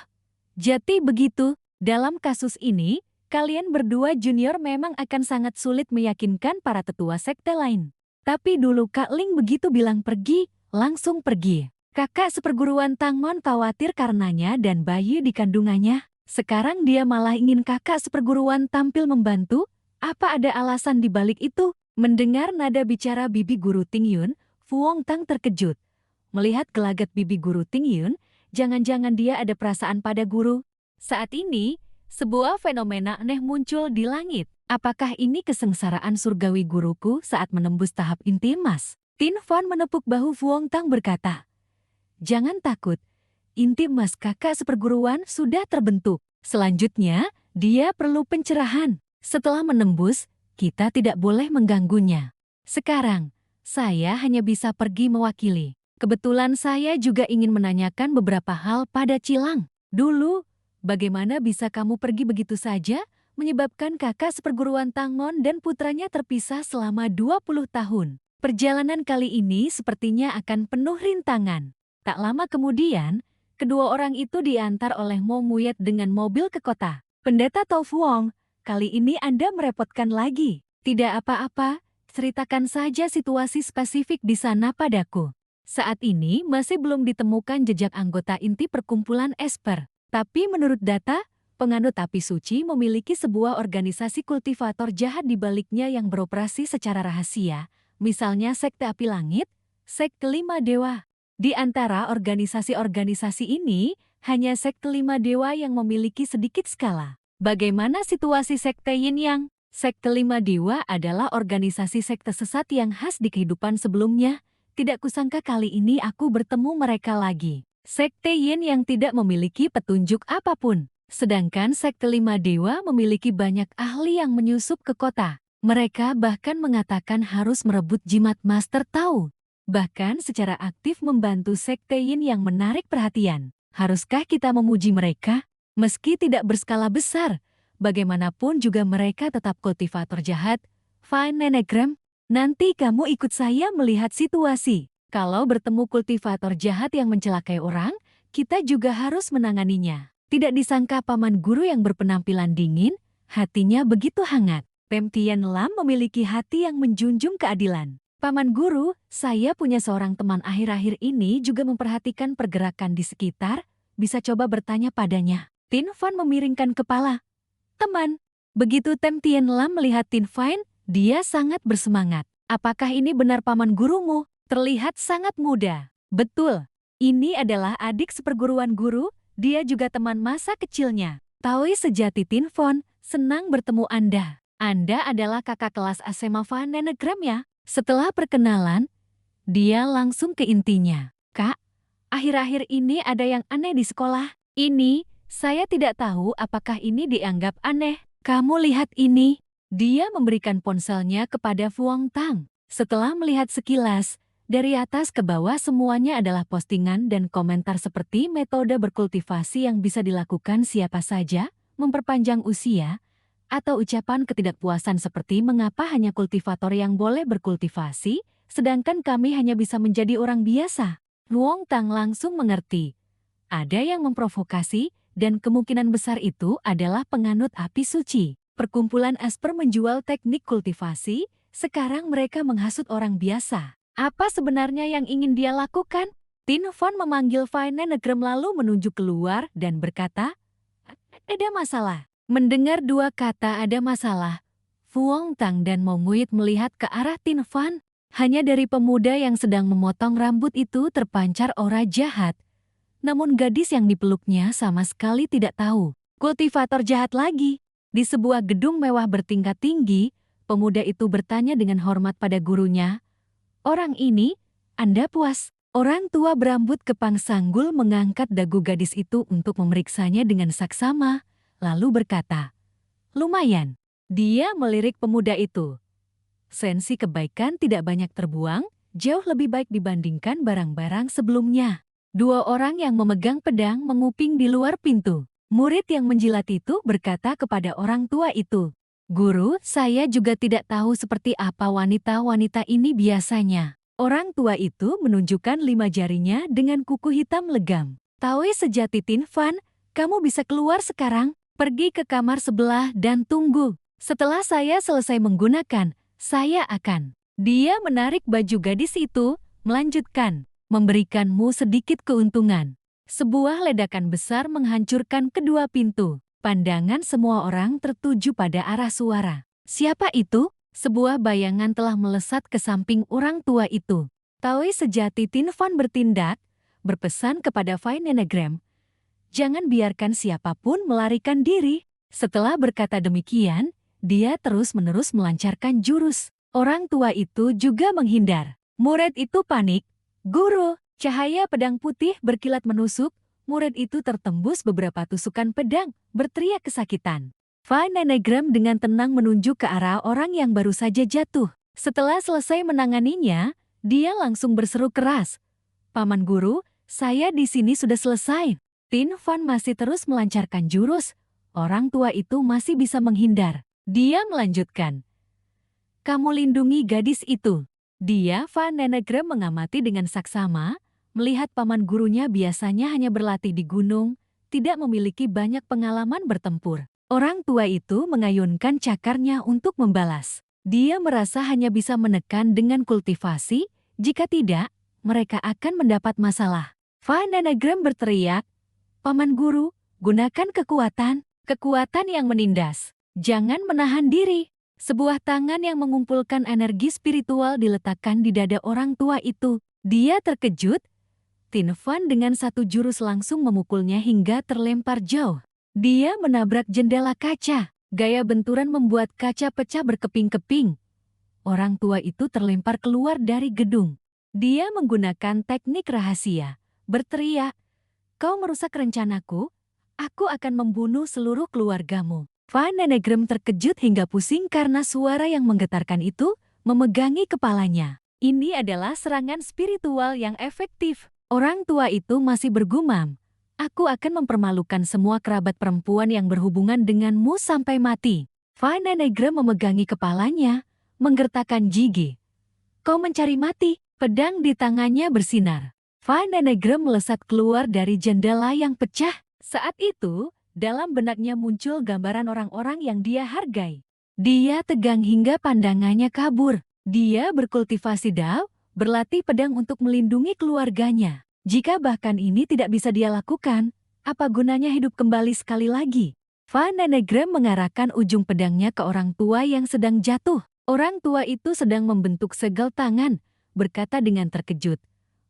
jadi begitu. Dalam kasus ini, kalian berdua junior memang akan sangat sulit meyakinkan para tetua sekte lain. Tapi dulu Kak Ling begitu bilang pergi, langsung pergi. Kakak seperguruan Tangmon khawatir karenanya dan bayi di kandungannya. Sekarang dia malah ingin kakak seperguruan tampil membantu? Apa ada alasan di balik itu? Mendengar nada bicara bibi guru Tingyun, Fu Hongtang terkejut. Melihat gelagat bibi guru Tingyun, jangan-jangan dia ada perasaan pada guru. Saat ini, sebuah fenomena aneh muncul di langit. Apakah ini kesengsaraan surgawi guruku saat menembus tahap inti emas? Tin Fan menepuk bahu Fu Hongtang berkata, "Jangan takut, inti emas kakak seperguruan sudah terbentuk. Selanjutnya, dia perlu pencerahan. Setelah menembus, kita tidak boleh mengganggunya. Sekarang, saya hanya bisa pergi mewakili. Kebetulan saya juga ingin menanyakan beberapa hal pada Cilang. Dulu, bagaimana bisa kamu pergi begitu saja, menyebabkan kakak seperguruan Tangmon dan putranya terpisah selama 20 tahun? Perjalanan kali ini sepertinya akan penuh rintangan." Tak lama kemudian, kedua orang itu diantar oleh Mo Muyet dengan mobil ke kota. "Pendeta Tao Fuong, kali ini Anda merepotkan lagi." "Tidak apa-apa, ceritakan saja situasi spesifik di sana padaku." Saat ini masih belum ditemukan jejak anggota inti perkumpulan Esper. Tapi menurut data, penganut api suci memiliki sebuah organisasi kultivator jahat di baliknya yang beroperasi secara rahasia, misalnya Sekte Api Langit, Sekte Lima Dewa. Di antara organisasi-organisasi ini, hanya Sekte Lima Dewa yang memiliki sedikit skala. Bagaimana situasi Sekte Yin Yang? Sekte Lima Dewa adalah organisasi sekte sesat yang khas di kehidupan sebelumnya. Tidak kusangka kali ini aku bertemu mereka lagi. Sekte Yin yang tidak memiliki petunjuk apapun. Sedangkan Sekte Lima Dewa memiliki banyak ahli yang menyusup ke kota. Mereka bahkan mengatakan harus merebut jimat Master Tao. Bahkan secara aktif membantu Sekte Yin yang menarik perhatian. Haruskah kita memuji mereka? Meski tidak berskala besar, bagaimanapun juga mereka tetap kultivator jahat. Fine Nenegram. Nanti kamu ikut saya melihat situasi. Kalau bertemu kultivator jahat yang mencelakai orang, kita juga harus menanganinya. Tidak disangka paman guru yang berpenampilan dingin, hatinya begitu hangat. Pem Tian Lam memiliki hati yang menjunjung keadilan. "Paman guru, saya punya seorang teman akhir-akhir ini juga memperhatikan pergerakan di sekitar. Bisa coba bertanya padanya." Tin Fan memiringkan kepala. "Teman?" Begitu Tem Tian Lam melihat Tin Fan, dia sangat bersemangat. "Apakah ini benar paman gurumu? Terlihat sangat muda." "Betul. Ini adalah adik seperguruan guru, dia juga teman masa kecilnya." "Taui sejati Tin Fan, senang bertemu Anda. Anda adalah kakak kelas SMA Fan Nenegram ya?" Setelah perkenalan, dia langsung ke intinya. "Kak, akhir-akhir ini ada yang aneh di sekolah. Ini, saya tidak tahu apakah ini dianggap aneh. Kamu lihat ini." Dia memberikan ponselnya kepada Fu Hongtang. Setelah melihat sekilas, dari atas ke bawah semuanya adalah postingan dan komentar seperti metode berkultivasi yang bisa dilakukan siapa saja, memperpanjang usia, atau ucapan ketidakpuasan seperti mengapa hanya kultivator yang boleh berkultivasi, sedangkan kami hanya bisa menjadi orang biasa. Fu Hongtang langsung mengerti. Ada yang memprovokasi, dan kemungkinan besar itu adalah penganut api suci. Perkumpulan Esper menjual teknik kultivasi, sekarang mereka menghasut orang biasa. Apa sebenarnya yang ingin dia lakukan? Tin Fan memanggil Fine Nenegram lalu menunjuk keluar dan berkata, "Ada masalah." Mendengar dua kata "ada masalah", Fu Hongtang dan Mo Muyet melihat ke arah Tin Fan. Hanya dari pemuda yang sedang memotong rambut itu terpancar aura jahat. Namun gadis yang dipeluknya sama sekali tidak tahu. Kultivator jahat lagi. Di sebuah gedung mewah bertingkat tinggi, pemuda itu bertanya dengan hormat pada gurunya, "Orang ini, Anda puas?" Orang tua berambut kepang sanggul mengangkat dagu gadis itu untuk memeriksanya dengan saksama, lalu berkata, "Lumayan." Dia melirik pemuda itu. Sensi kebaikan tidak banyak terbuang, jauh lebih baik dibandingkan barang-barang sebelumnya. Dua orang yang memegang pedang menguping di luar pintu. Murid yang menjilat itu berkata kepada orang tua itu, "Guru, saya juga tidak tahu seperti apa wanita-wanita ini biasanya." Orang tua itu menunjukkan 5 jarinya dengan kuku hitam legam. Taois sejati Tin Fan, kamu bisa keluar sekarang, pergi ke kamar sebelah dan tunggu. Setelah saya selesai menggunakan, saya akan. Dia menarik baju gadis itu, melanjutkan, memberikanmu sedikit keuntungan. Sebuah ledakan besar menghancurkan kedua pintu. Pandangan semua orang tertuju pada arah suara. Siapa itu? Sebuah bayangan telah melesat ke samping orang tua itu. Taois sejati Tin Fan bertindak, berpesan kepada Fine Nenegram, jangan biarkan siapapun melarikan diri. Setelah berkata demikian, dia terus-menerus melancarkan jurus. Orang tua itu juga menghindar. Murid itu panik. Guru, cahaya pedang putih berkilat menusuk. Murid itu tertembus beberapa tusukan pedang, berteriak kesakitan. Fine Nenegram dengan tenang menunjuk ke arah orang yang baru saja jatuh. Setelah selesai menanganinya, dia langsung berseru keras. Paman Guru, saya di sini sudah selesai. Tin Fan masih terus melancarkan jurus. Orang tua itu masih bisa menghindar. Dia melanjutkan. Kamu lindungi gadis itu. Dia, Fine Nenegram, mengamati dengan saksama, melihat paman gurunya biasanya hanya berlatih di gunung, tidak memiliki banyak pengalaman bertempur. Orang tua itu mengayunkan cakarnya untuk membalas. Dia merasa hanya bisa menekan dengan kultivasi, jika tidak, mereka akan mendapat masalah. Fine Nenegram berteriak, Paman Guru, gunakan kekuatan yang menindas. Jangan menahan diri. Sebuah tangan yang mengumpulkan energi spiritual diletakkan di dada orang tua itu. Dia terkejut. Tin Fan dengan satu jurus langsung memukulnya hingga terlempar jauh. Dia menabrak jendela kaca. Gaya benturan membuat kaca pecah berkeping-keping. Orang tua itu terlempar keluar dari gedung. Dia menggunakan teknik rahasia. Berteriak, kau merusak rencanaku, aku akan membunuh seluruh keluargamu. Fine Nenegram terkejut hingga pusing karena suara yang menggetarkan itu memegangi kepalanya. Ini adalah serangan spiritual yang efektif. Orang tua itu masih bergumam, aku akan mempermalukan semua kerabat perempuan yang berhubungan denganmu sampai mati. Fine Nenegram memegangi kepalanya, menggertakkan gigi. Kau mencari mati, pedang di tangannya bersinar. Fine Nenegram melesat keluar dari jendela yang pecah. Saat itu, dalam benaknya muncul gambaran orang-orang yang dia hargai. Dia tegang hingga pandangannya kabur. Dia berkultivasi Dao, berlatih pedang untuk melindungi keluarganya. Jika bahkan ini tidak bisa dia lakukan, apa gunanya hidup kembali sekali lagi? Fine Nenegram mengarahkan ujung pedangnya ke orang tua yang sedang jatuh. Orang tua itu sedang membentuk segel tangan, berkata dengan terkejut.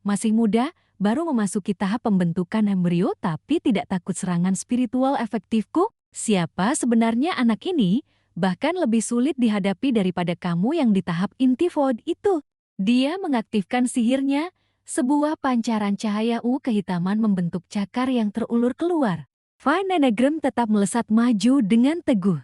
Masih muda, baru memasuki tahap pembentukan embrio tapi tidak takut serangan spiritual efektifku? Siapa sebenarnya anak ini? Bahkan lebih sulit dihadapi daripada kamu yang di tahap intifod itu. Dia mengaktifkan sihirnya, sebuah pancaran cahaya kehitaman membentuk cakar yang terulur keluar. Fine Nenegram tetap melesat maju dengan teguh.